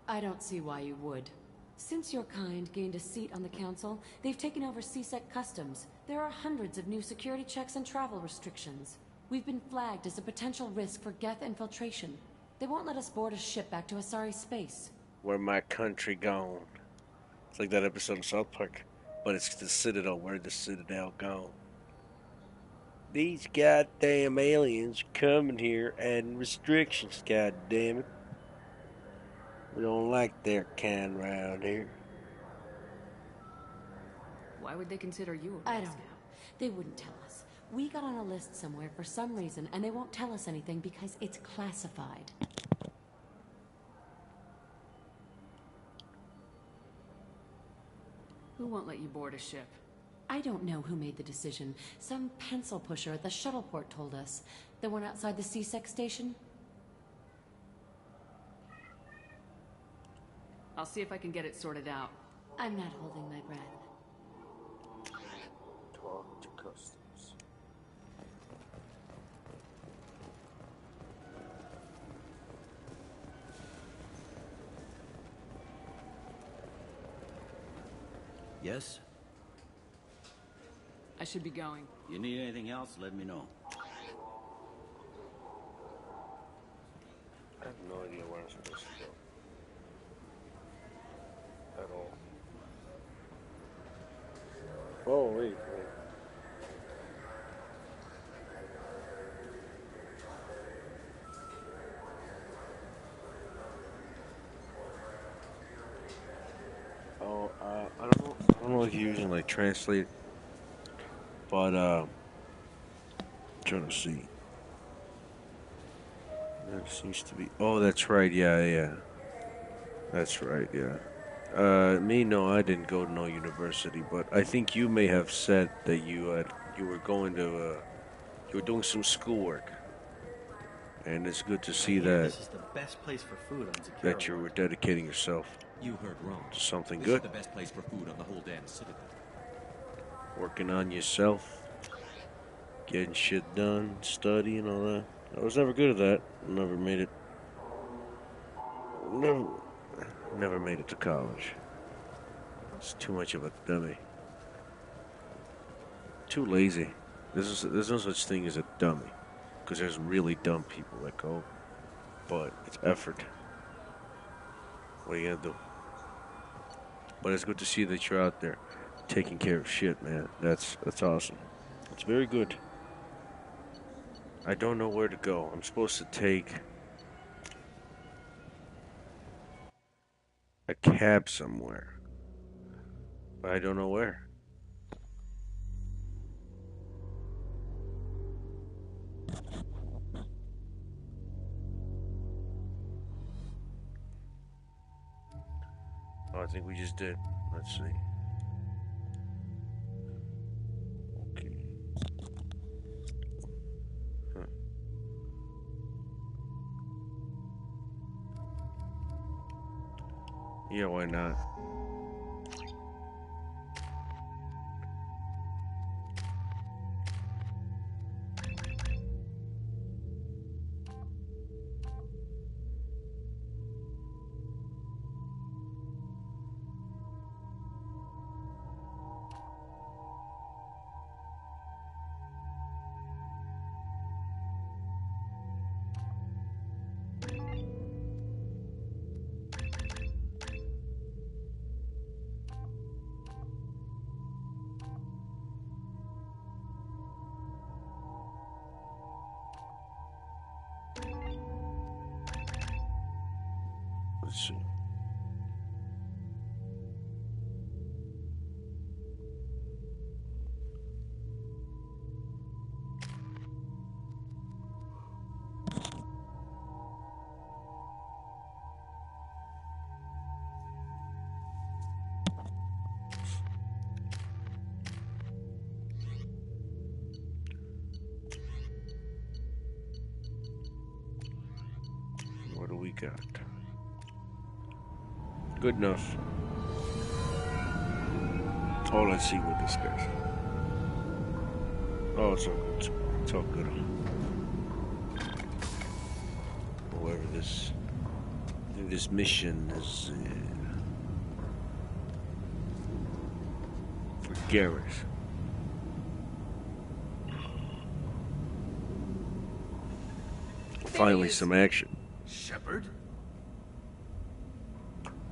I don't see why you would. Since your kind gained a seat on the council, they've taken over CSEC customs. There are hundreds of new security checks and travel restrictions. We've been flagged as a potential risk for Geth infiltration. They won't let us board a ship back to Asari space. Where my country gone? It's like that episode of South Park. But it's the Citadel. Where the Citadel gone? These goddamn aliens are coming here adding restrictions, goddammit. We don't like their kind around here. Why would they consider you a I Boy don't Scout? know. They wouldn't tell us. We got on a list somewhere for some reason, and they won't tell us anything because it's classified. Who won't let you board a ship? I don't know who made the decision. Some pencil pusher at the shuttle port told us. The one outside the CSEC station? I'll see if I can get it sorted out. I'm not holding my breath. Talk to customs. Yes? I should be going. You need anything else, let me know. I have no idea where I'm supposed to go. At all. Oh, wait. Oh, I don't know if you using like translate, but trying to see. There seems to be. Oh, that's right. Yeah. That's right. Yeah. No, I didn't go to no university, but I think you may have said that you were going to you were doing some schoolwork, and it's good to see that This is the best place for food on Zakera. that you were dedicating yourself You heard wrong. to something This good, is the best place for food on the whole damn Citadel. working on yourself, getting shit done, studying, all that. I was never good at that. Never made it. Never made it to college. It's too much of a dummy. Too lazy. There's no such thing as a dummy, because there's really dumb people that go. But it's effort. What are you gonna do? But it's good to see that you're out there, taking care of shit, man. That's awesome. It's very good. I don't know where to go. I'm supposed to take a cab somewhere, but I don't know where. Oh, I think we just did. Let's see. Okay. Huh. Yeah, why not? got? Good enough. Oh, let's see what this does. Oh, it's all good. It's all good. Whoever this... I think this mission is... for Garrett. Finally, some action. Shepard?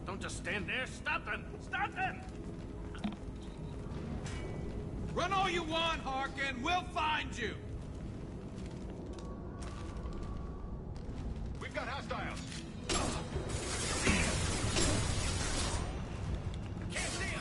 Don't just stand there. Stop them! Stop them! Run all you want, Harkin. We'll find you. We've got hostiles. Can't see him.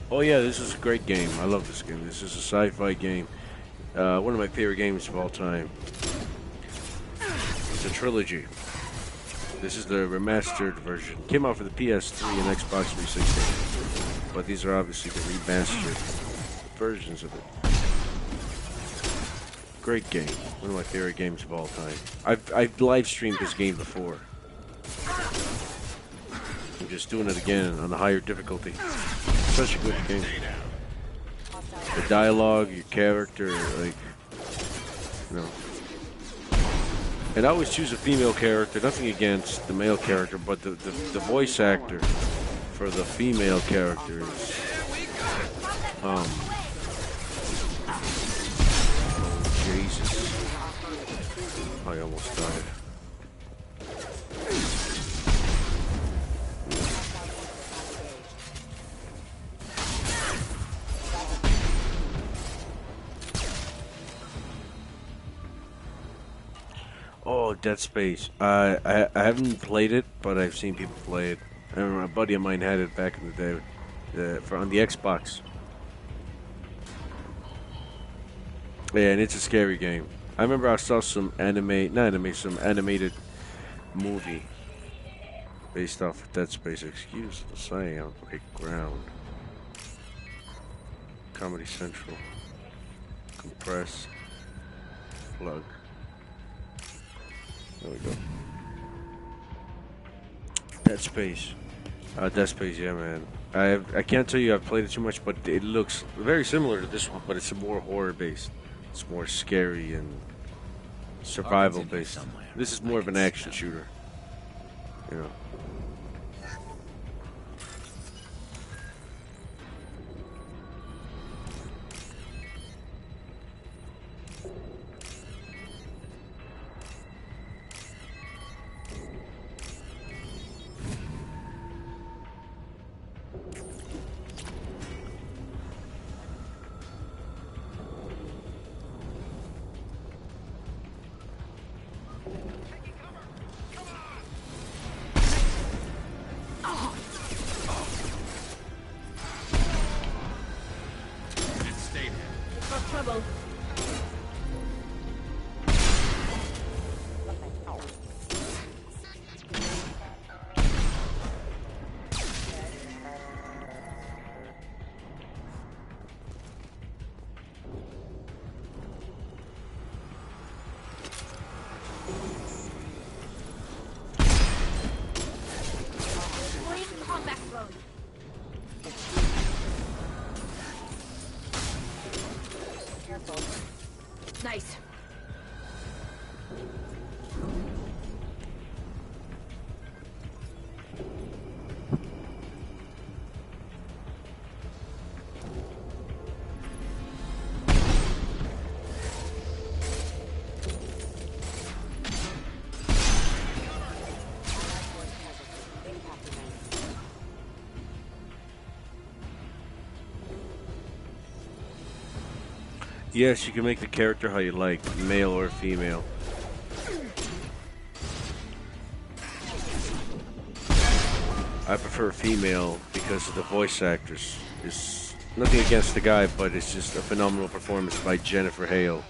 Oh yeah, this is a great game. I love this game. This is a sci-fi game. One of my favorite games of all time. It's a trilogy. This is the remastered version. Came out for the PS3 and Xbox 360. But these are obviously the remastered versions of it. Great game. One of my favorite games of all time. I've live streamed this game before. I'm just doing it again on a higher difficulty. Such a good game. The dialogue, your character, like, you know. And I always choose a female character. Nothing against the male character, but the voice actor for the female characters. Jesus. I almost died. Oh, Dead Space. I haven't played it, but I've seen people play it. I remember a buddy of mine had it back in the day, on the Xbox. Yeah, and it's a scary game. I remember I saw some some animated movie based off of Dead Space. Excuse the sound. Okay, ground. Comedy Central. Compress. Plug. There we go. Dead Space. Dead Space, yeah, man. I can't tell you I've played it too much, but it looks very similar to this one, but it's more horror-based. It's more scary and survival-based. This is more of an action shooter. You know. Yes, you can make the character how you like, male or female. I prefer female because of the voice actress. It's nothing against the guy, but it's just a phenomenal performance by Jennifer Hale.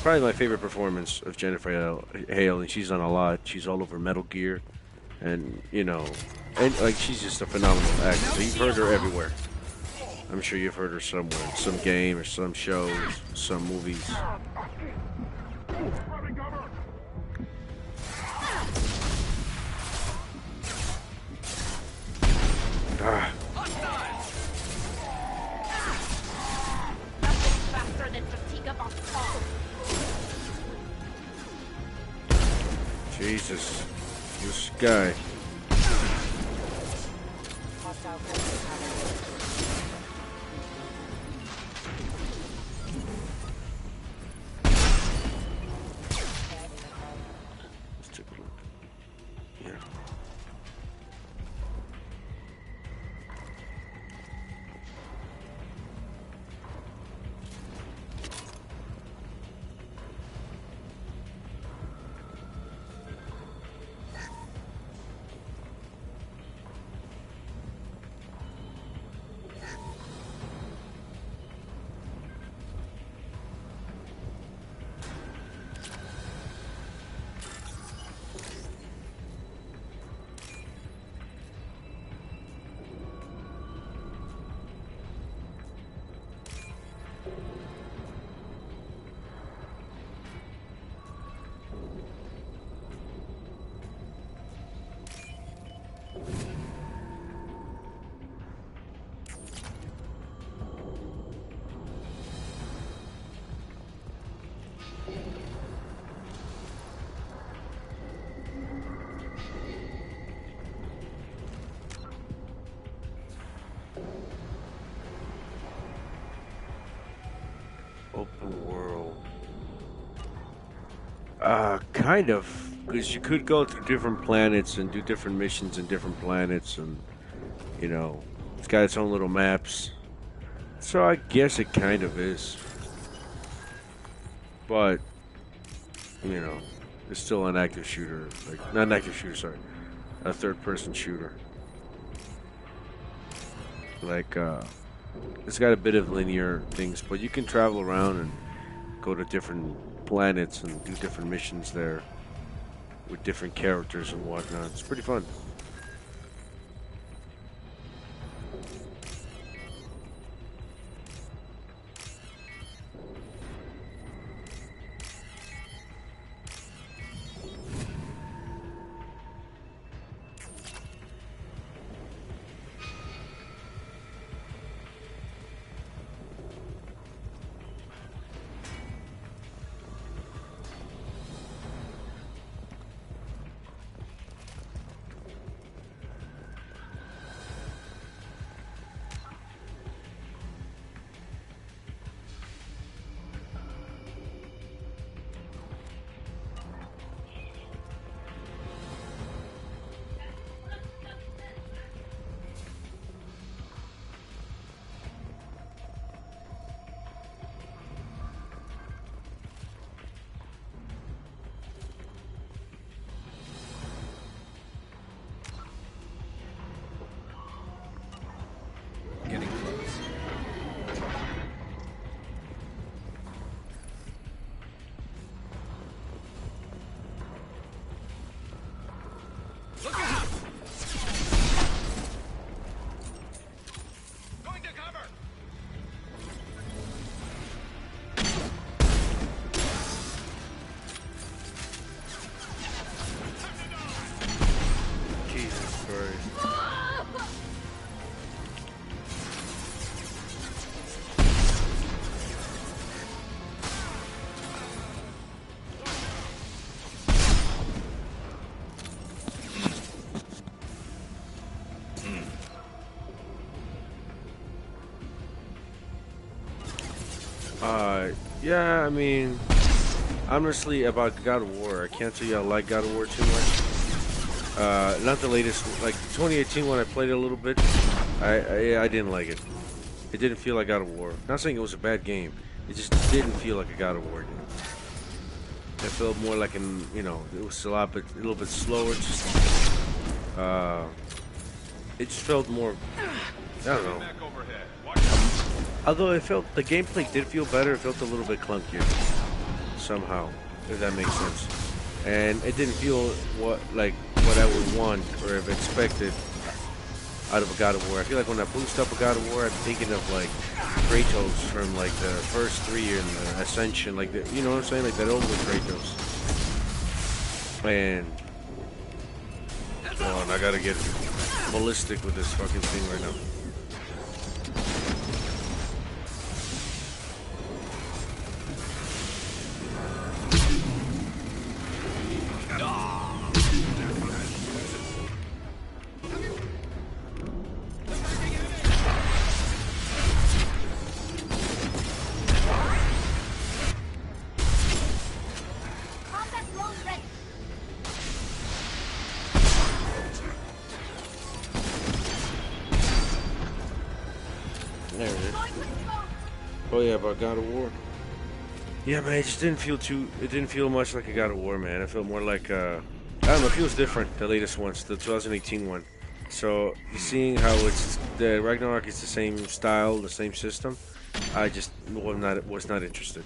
Probably my favorite performance of Jennifer Hale, and she's on a lot. She's all over Metal Gear, and you know, and like she's just a phenomenal actor. So you've heard her everywhere. I'm sure you've heard her somewhere, in some game or some shows, some movies. Ah. Faster than fatigue of our fall. Jesus, this guy. Let's take a look. Yeah. Open world. Kind of, because you could go through different planets and do different missions in different planets, and you know, it's got its own little maps. So I guess it kind of is, but you know, it's still an active shooter, like not an active shooter, sorry, a third-person shooter. Like, it's got a bit of linear things, but you can travel around and go to different planets and do different missions there with different characters and whatnot. It's pretty fun. Getting close. Look out! Going to cover! Jesus Christ. Yeah, I mean, honestly, about God of War, I can't tell you I like God of War too much. Not the latest, like 2018 when I played it a little bit, I didn't like it. It didn't feel like God of War. Not saying it was a bad game, It just didn't feel like a God of War game. It felt more like an, you know, it was a little bit slower. Just, it just felt more, I don't know. Although it felt, the gameplay did feel better, it felt a little bit clunkier somehow, if that makes sense. And it didn't feel like what I would want or have expected out of a God of War. I feel like when I boost up a God of War, I'm thinking of like Kratos from like the first 3 in the Ascension, like the, you know what I'm saying, like that older Kratos. And oh, and I gotta get ballistic with this fucking thing right now. There it is. Oh yeah, about God of War. Yeah, man, it just didn't feel it didn't feel much like a God of War, man. It felt more like, I don't know, it feels different, the latest ones, the 2018 one. So, seeing how the Ragnarok is the same style, the same system, I just was not interested.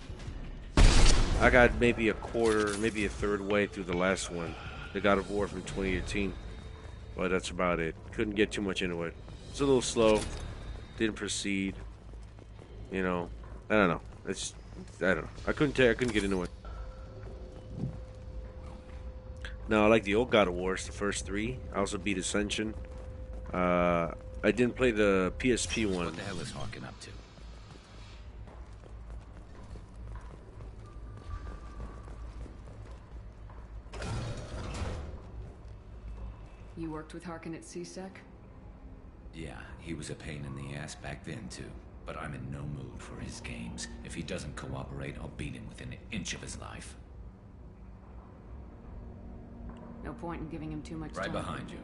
I got maybe a quarter, maybe a third way through the last one, the God of War from 2018. But that's about it. Couldn't get too much into it. It's a little slow. Didn't proceed. You know, I don't know. I don't know. I couldn't get into it. No, I like the old God of Wars, the first 3. I also beat Ascension. I didn't play the PSP one. What the hell is Harkin up to? You worked with Harkin at CSEC? Yeah, he was a pain in the ass back then, too. But I'm in no mood for his games. If he doesn't cooperate, I'll beat him within an inch of his life. No point in giving him too much time. Right behind you.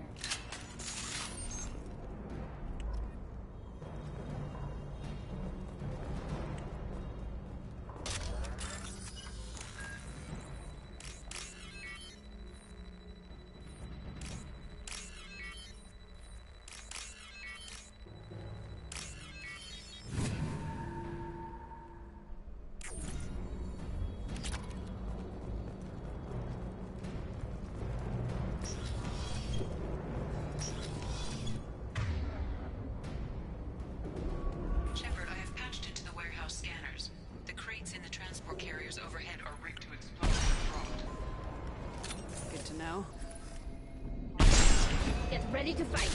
Ready to fight.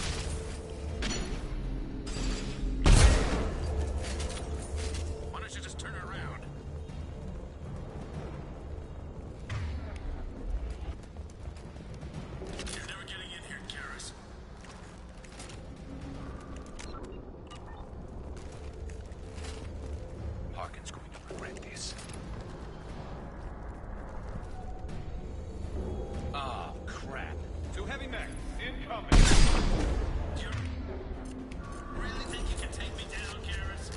Why don't you just turn around? You're never getting in here, Garrus. Harkin's going to regret this. Ah, crap. Two heavy mech incoming. You really think you can take me down, Garrus?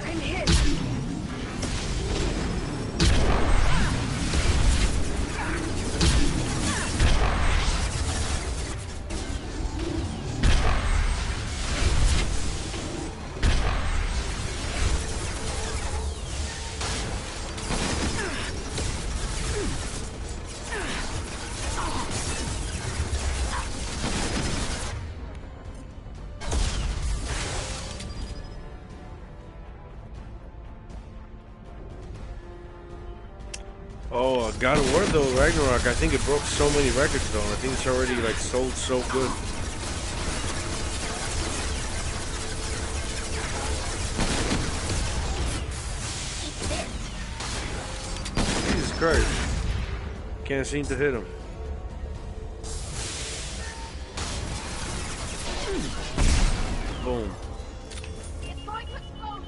I'm hit. Oh, God of War though, Ragnarok, I think it broke so many records though. I think it's already like sold so good. Jesus Christ. Can't seem to hit him. Boom. It's going to explode.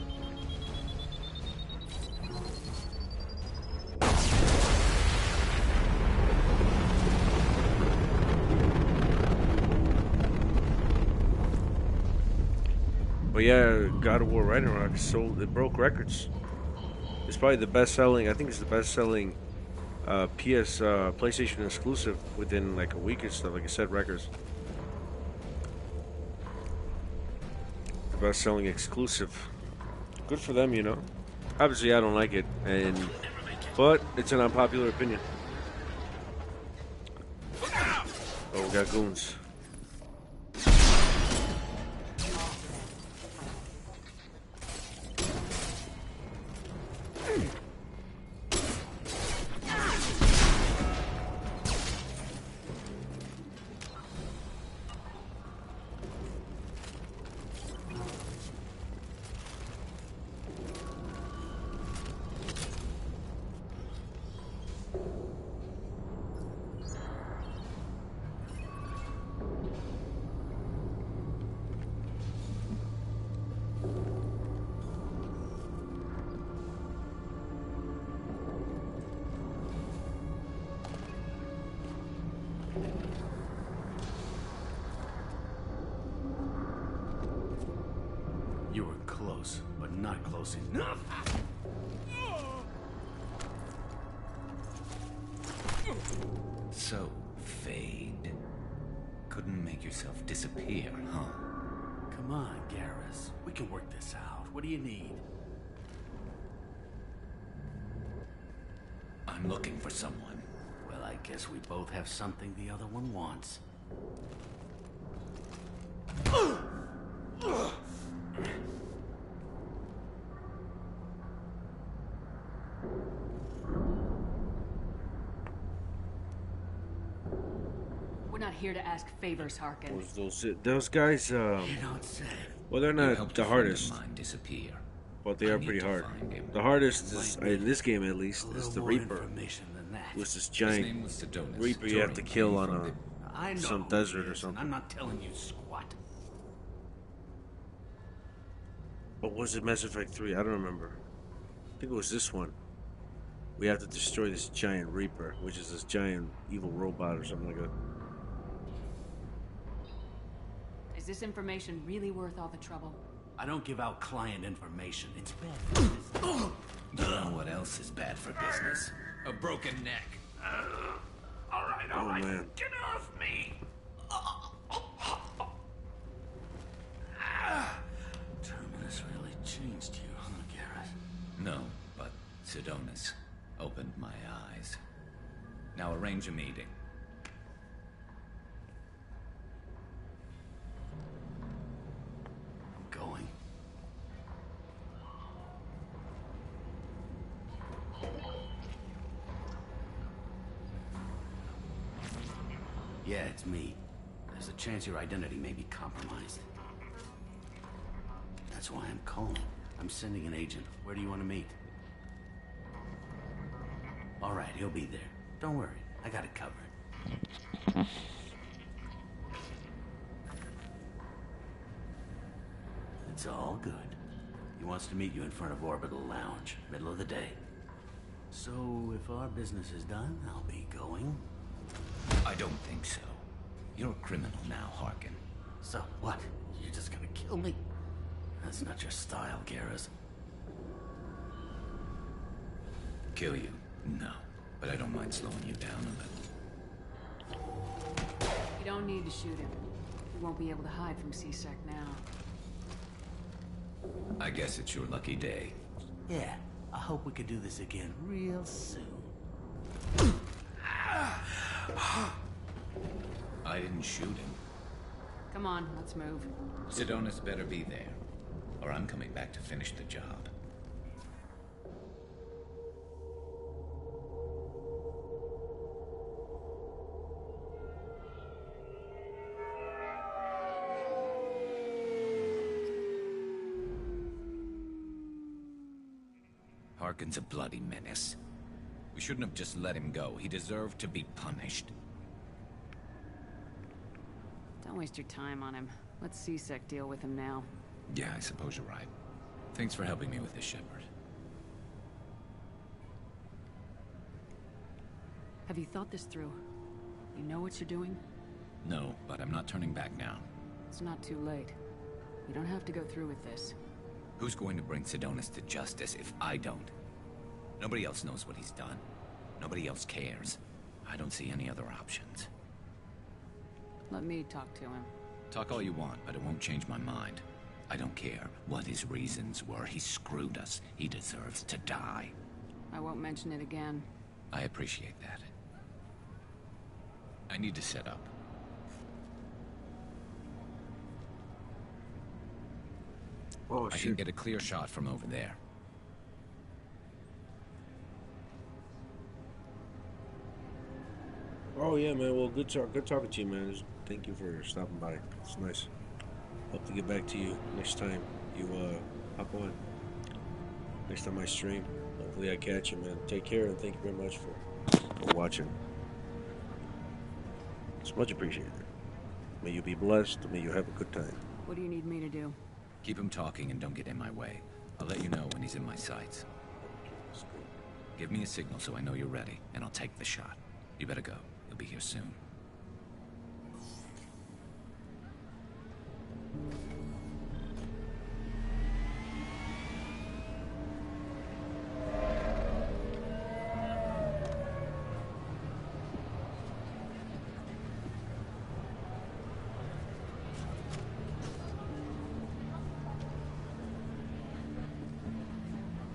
But yeah, God of War Ragnarok sold, it broke records. It's probably the best selling, I think it's the best selling PlayStation exclusive within like a week or stuff, like I said, records. The best selling exclusive. Good for them, you know. Obviously I don't like it, but it's an unpopular opinion. Oh, we got goons. You were close, but not close enough. So, Fade. Couldn't make yourself disappear, huh? Come on, Garrus. We can work this out. What do you need? I'm looking for someone. Well, I guess we both have something the other one wants. We're not here to ask favors, Harkin. Those guys, You don't say. well, they're You not helped the a friend hardest, of mine disappear. but they are pretty hard. The hardest is, in this game at least, is the Reaper. Which is this giant Reaper you have to kill on some desert or something. I'm not telling you squat. What was it, Mass Effect 3? I don't remember. I think it was this one. We have to destroy this giant Reaper, which is this giant evil robot or something like that. Is this information really worth all the trouble? I don't give out client information. It's bad for business. You know what else is bad for business? A broken neck. All right, Oh, man. Get off me! Terminus really changed you, huh, Garrus? No, but Sidonis opened my eyes. Now arrange a meeting. I'm going. Yeah, it's me. There's a chance your identity may be compromised. That's why I'm calling. I'm sending an agent. Where do you want to meet? All right, he'll be there. Don't worry, I got it covered. It's all good. He wants to meet you in front of Orbital Lounge, middle of the day. So, if our business is done, I'll be going. I don't think so. You're a criminal now, Harkin. So what? You're just gonna kill me? That's not your style, Garrus. Kill you? No. But I don't mind slowing you down a little. You don't need to shoot him. You won't be able to hide from C-Sec now. I guess it's your lucky day. Yeah, I hope we could do this again real soon. I didn't shoot him. Come on, let's move. Sidonis better be there, or I'm coming back to finish the job. Harkin's a bloody menace. We shouldn't have just let him go. He deserved to be punished. Don't waste your time on him. Let CSEC deal with him now. Yeah, I suppose you're right. Thanks for helping me with this, Shepard. Have you thought this through? You know what you're doing? No, but I'm not turning back now. It's not too late. You don't have to go through with this. Who's going to bring Sidonis to justice if I don't? Nobody else knows what he's done. Nobody else cares. I don't see any other options. Let me talk to him. Talk all you want, but it won't change my mind. I don't care what his reasons were. He screwed us. He deserves to die. I won't mention it again. I appreciate that. I need to set up. Oh, I can get a clear shot from over there. Oh yeah, man. Well, good talking to you, man. Thank you for stopping by. It's nice. Hope to get back to you next time you hop on. Next time I stream. Hopefully I catch you, man. Take care, and thank you very much for watching. It's much appreciated. May you be blessed. May you have a good time. What do you need me to do? Keep him talking and don't get in my way. I'll let you know when he's in my sights. Give me a signal so I know you're ready, and I'll take the shot. You better go. He'll be here soon.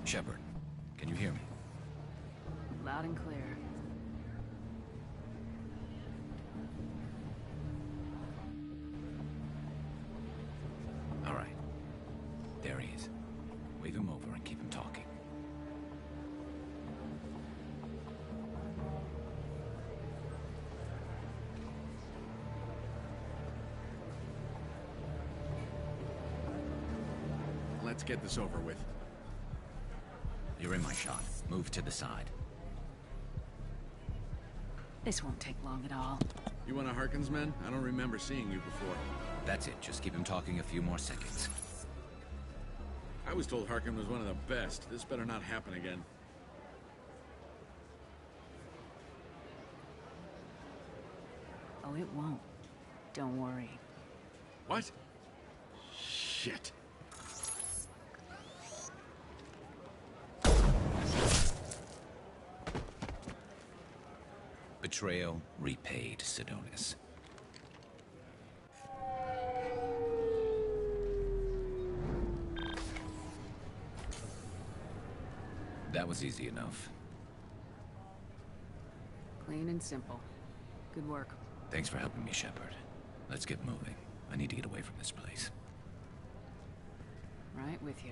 Shepard, can you hear me? Loud and clear. All right. There he is. Wave him over and keep him talking. Let's get this over with. You're in my shot. Move to the side. This won't take long at all. You want a Harkins, man? I don't remember seeing you before. That's it. Just keep him talking a few more seconds. I was told Harkin was one of the best. This better not happen again. Oh, it won't. Don't worry. What? Shit. Betrayal repaid, Sidonis. That was easy enough. Clean and simple. Good work. Thanks for helping me, Shepard. Let's get moving. I need to get away from this place. Right with you.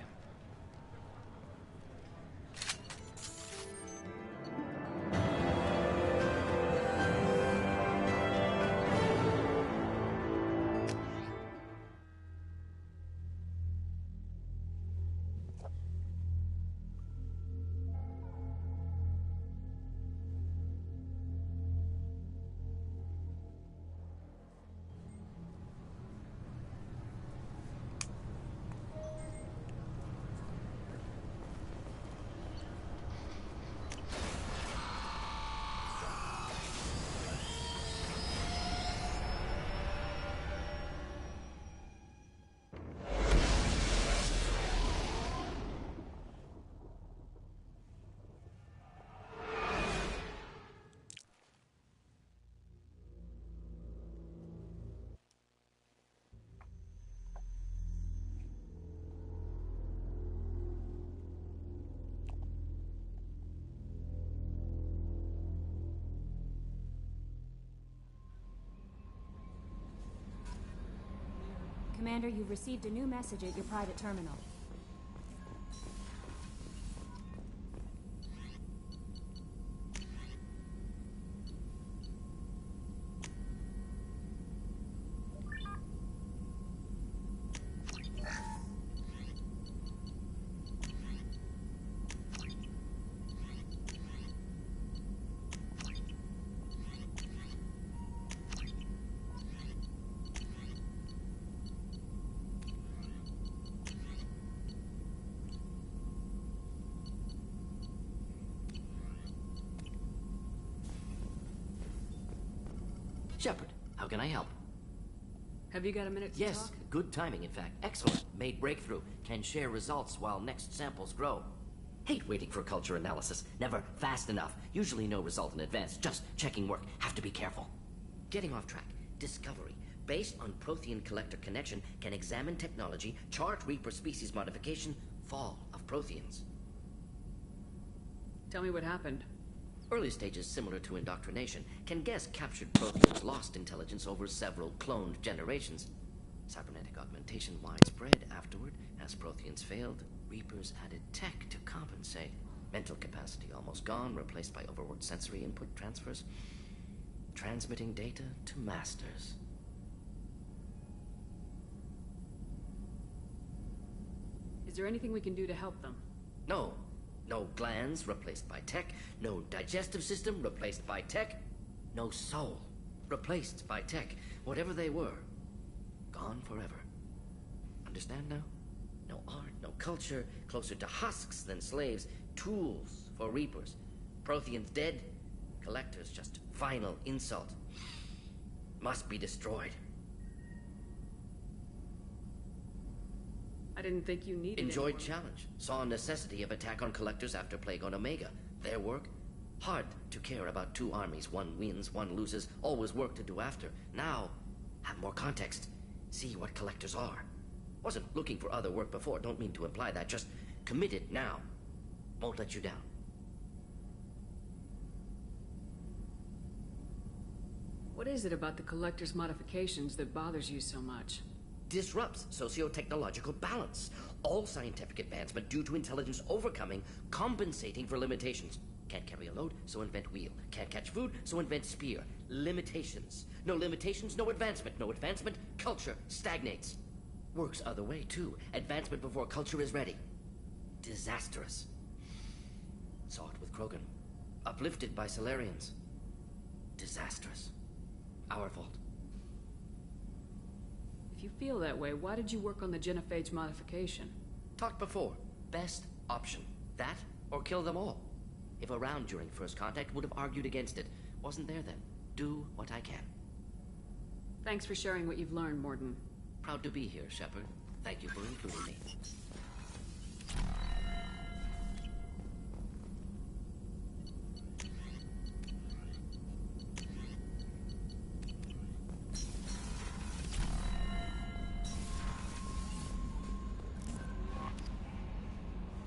Commander, you've received a new message at your private terminal. Shepard, how can I help? Have you got a minute to Yes, talk? good timing, in fact. Excellent. Made breakthrough. Can share results while next samples grow. Hate waiting for culture analysis. Never fast enough. Usually no result in advance. Just checking work. Have to be careful. Getting off track. Discovery. Based on Prothean collector connection, can examine technology, chart Reaper species modification, fall of Protheans. Tell me what happened. Early stages similar to indoctrination. Can guess captured Protheans lost intelligence over several cloned generations. Cybernetic augmentation widespread afterward. As Protheans failed, Reapers added tech to compensate. Mental capacity almost gone, replaced by overworked sensory input transfers. Transmitting data to masters. Is there anything we can do to help them? No. No glands replaced by tech. No digestive system replaced by tech. No soul replaced by tech. Whatever they were, gone forever. Understand now? No art, no culture, closer to husks than slaves. Tools for Reapers. Protheans dead. Collectors just final insult. Must be destroyed. I didn't think you needed Enjoyed anyone. challenge. Saw necessity of attack on collectors after Plague on Omega. Their work? Hard to care about two armies. One wins, one loses. Always work to do after. Now, have more context. See what collectors are. Wasn't looking for other work before. Don't mean to imply that. Just committed now. Won't let you down. What is it about the Collector's modifications that bothers you so much? Disrupts socio-technological balance. All scientific advancement due to intelligence overcoming, compensating for limitations. Can't carry a load, so invent wheel. Can't catch food, so invent spear. Limitations. No limitations, no advancement. No advancement, culture stagnates. Works other way, too. Advancement before culture is ready. Disastrous. Saw it with Krogan. Uplifted by Solarians. Disastrous. Our fault. If you feel that way, why did you work on the genophage modification? Talked before. Best option. That, or kill them all. If around during first contact, would have argued against it. Wasn't there then. Do what I can. Thanks for sharing what you've learned, Morden. Proud to be here, Shepard. Thank you for including me.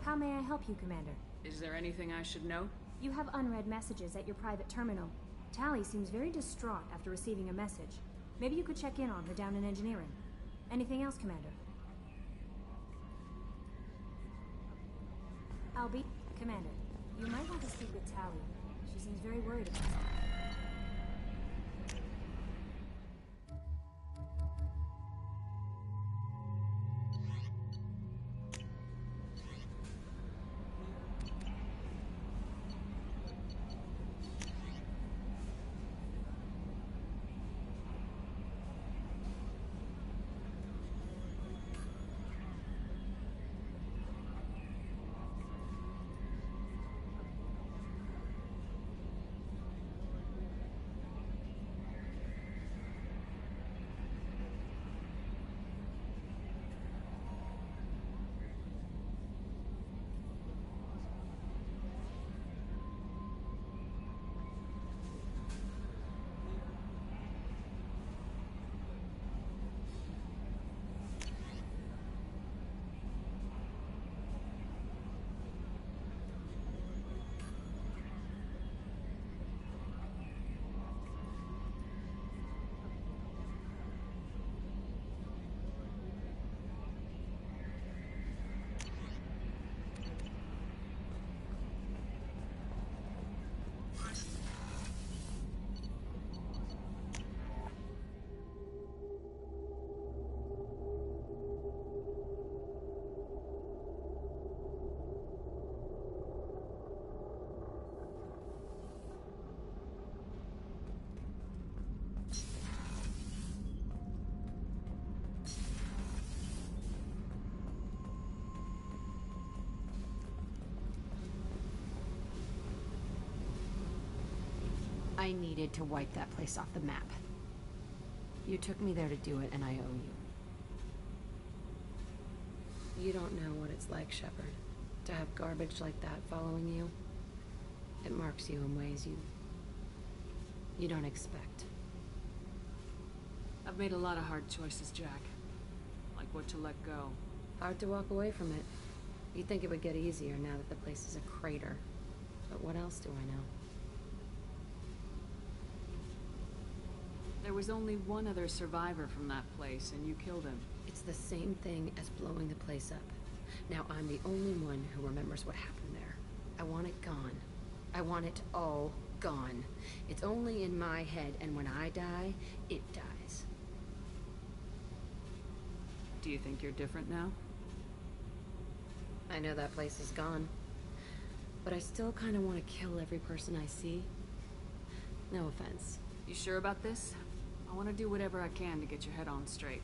How may I help you, Commander? Is there anything I should know? You have unread messages at your private terminal. Tally seems very distraught after receiving a message. Maybe you could check in on her down in engineering. Anything else, Commander? Commander, you might want to speak with Tally. She seems very worried about something. I needed to wipe that place off the map. You took me there to do it, and I owe you. You don't know what it's like, Shepard, to have garbage like that following you. It marks you in ways you don't expect. I've made a lot of hard choices, Jack. Like what to let go. Hard to walk away from it. You'd think it would get easier now that the place is a crater. But what else do I know? There was only one other survivor from that place, and you killed him. It's the same thing as blowing the place up. Now I'm the only one who remembers what happened there. I want it gone. I want it all gone. It's only in my head, and when I die, it dies. Do you think you're different now? I know that place is gone. But I still kind of want to kill every person I see. No offense. You sure about this? I want to do whatever I can to get your head on straight.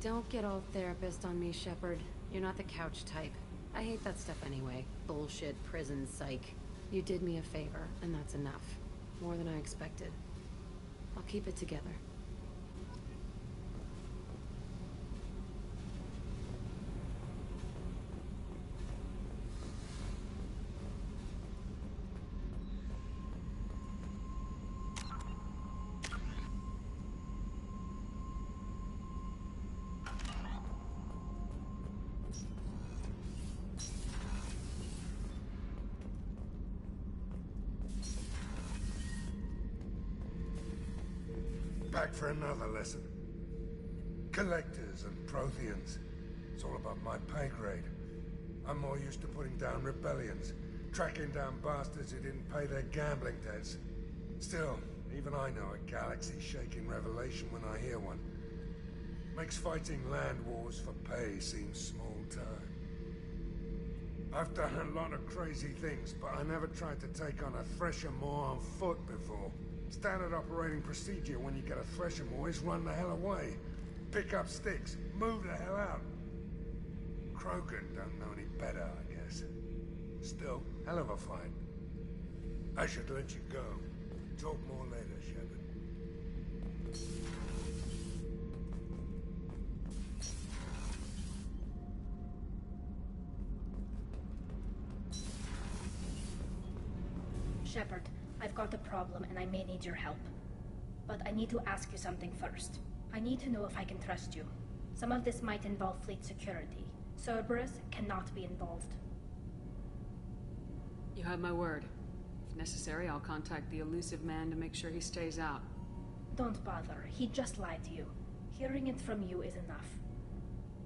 Don't get all therapist on me, Shepard. You're not the couch type. I hate that stuff anyway. Bullshit, prison, psych. You did me a favor, and that's enough. More than I expected. I'll keep it together. Back for another lesson. Collectors and Protheans. It's all about my pay grade. I'm more used to putting down rebellions, tracking down bastards who didn't pay their gambling debts. Still, even I know a galaxy-shaking revelation when I hear one. Makes fighting land wars for pay seem small time. I've done a lot of crazy things, but I never tried to take on a Thresher Maw on foot before. Standard operating procedure when you get a Thresher Maw is run the hell away. Pick up sticks, move the hell out. Krogan don't know any better, I guess. Still, hell of a fight. I should let you go. Talk more later, Shepard. Shepard, I've got a problem and I may need your help. But I need to ask you something first. I need to know if I can trust you. Some of this might involve fleet security. Cerberus cannot be involved. You have my word. If necessary, I'll contact the elusive man to make sure he stays out. Don't bother. He just lied to you. Hearing it from you is enough.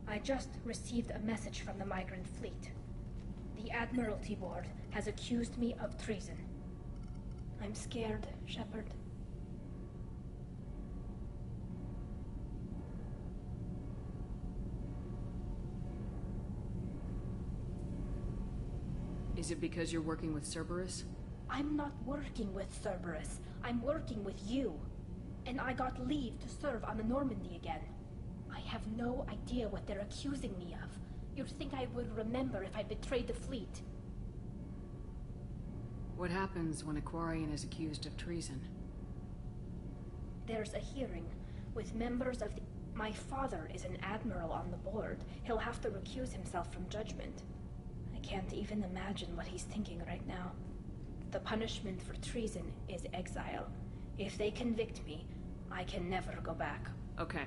I just received a message from the migrant fleet. The Admiralty Board has accused me of treason. I'm scared, Shepard. Is it because you're working with Cerberus? I'm not working with Cerberus. I'm working with you. And I got leave to serve on the Normandy again. I have no idea what they're accusing me of. You'd think I would remember if I betrayed the fleet. What happens when a Quarian is accused of treason? There's a hearing with members of the... My father is an admiral on the board. He'll have to recuse himself from judgment. I can't even imagine what he's thinking right now. The punishment for treason is exile. If they convict me, I can never go back. Okay.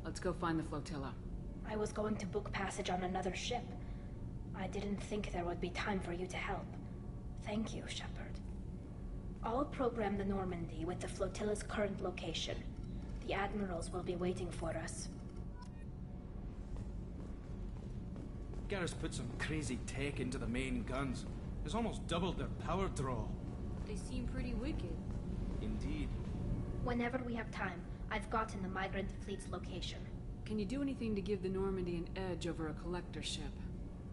Let's go find the flotilla. I was going to book passage on another ship. I didn't think there would be time for you to help. Thank you, Shepard. I'll program the Normandy with the flotilla's current location. The admirals will be waiting for us. Garrus put some crazy tech into the main guns. It's almost doubled their power draw. They seem pretty wicked. Indeed. Whenever we have time, I've gotten the migrant fleet's location. Can you do anything to give the Normandy an edge over a collector ship?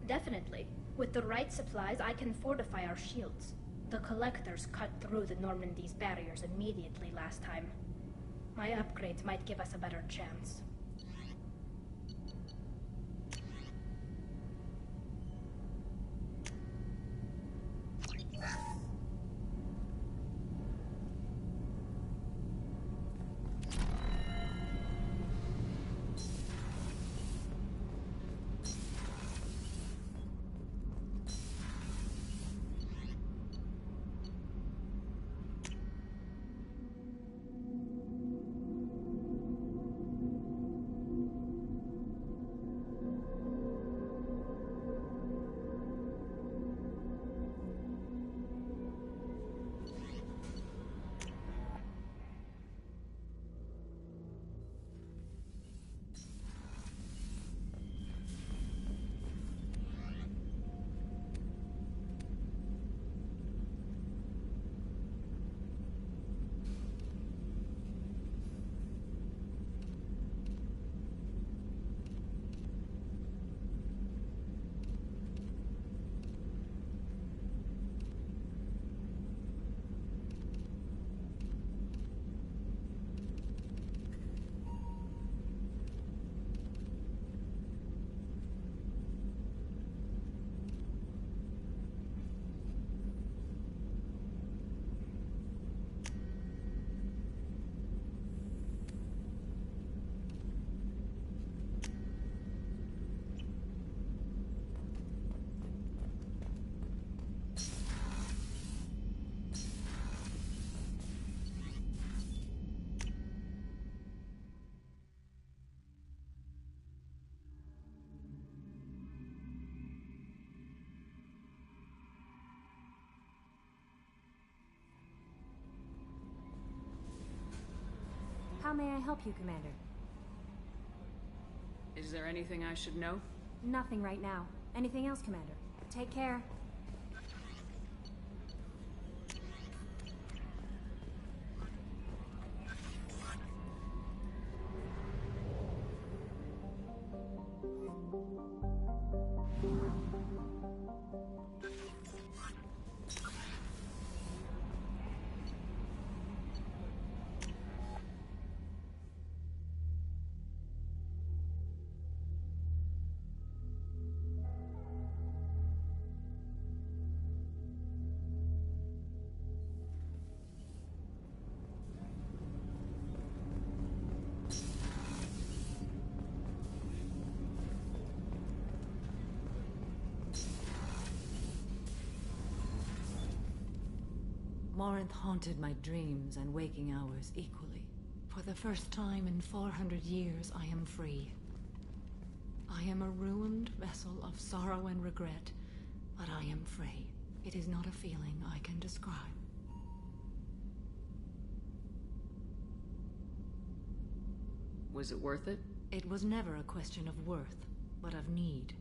Definitely. With the right supplies, I can fortify our shields. The collectors cut through the Normandy's barriers immediately last time. My upgrades might give us a better chance. How may I help you, Commander? Is there anything I should know? Nothing right now. Anything else, Commander? Take care. Morinth haunted my dreams and waking hours equally. For the first time in 400 years, I am free. I am a ruined vessel of sorrow and regret, but I am free. It is not a feeling I can describe. Was it worth it? It was never a question of worth, but of need.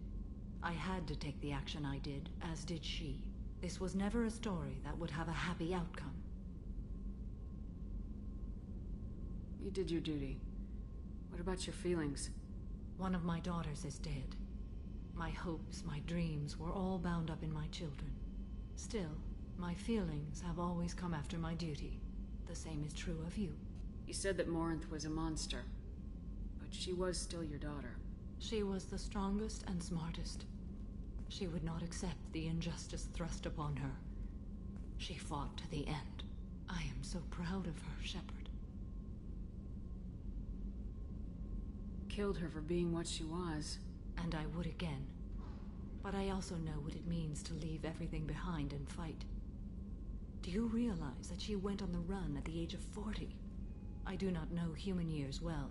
I had to take the action I did, as did she. This was never a story that would have a happy outcome. You did your duty. What about your feelings? One of my daughters is dead. My hopes, my dreams were all bound up in my children. Still, my feelings have always come after my duty. The same is true of you. You said that Morinth was a monster, but she was still your daughter. She was the strongest and smartest. She would not accept the injustice thrust upon her. She fought to the end. I am so proud of her, Shepard. Killed her for being what she was. And I would again. But I also know what it means to leave everything behind and fight. Do you realize that she went on the run at the age of 40? I do not know human years well,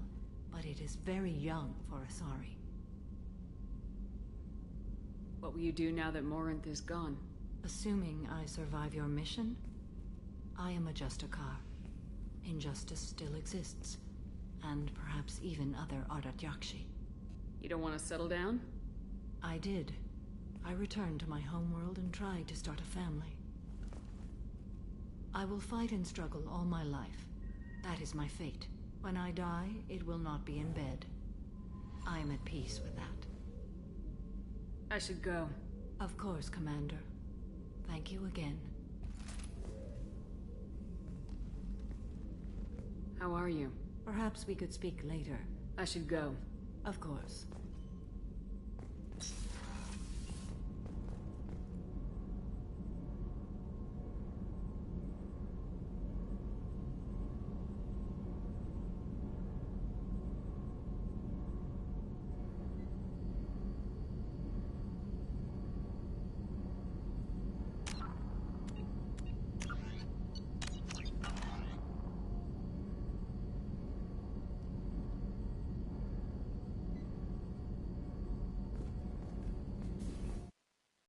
but it is very young for Asari. What will you do now that Morinth is gone? Assuming I survive your mission, I am a Justicar. Injustice still exists, and perhaps even other Ardatyakshi. You don't want to settle down? I did. I returned to my homeworld and tried to start a family. I will fight and struggle all my life. That is my fate. When I die, it will not be in bed. I am at peace with that. I should go. Of course, Commander. Thank you again. How are you? Perhaps we could speak later. I should go. Of course.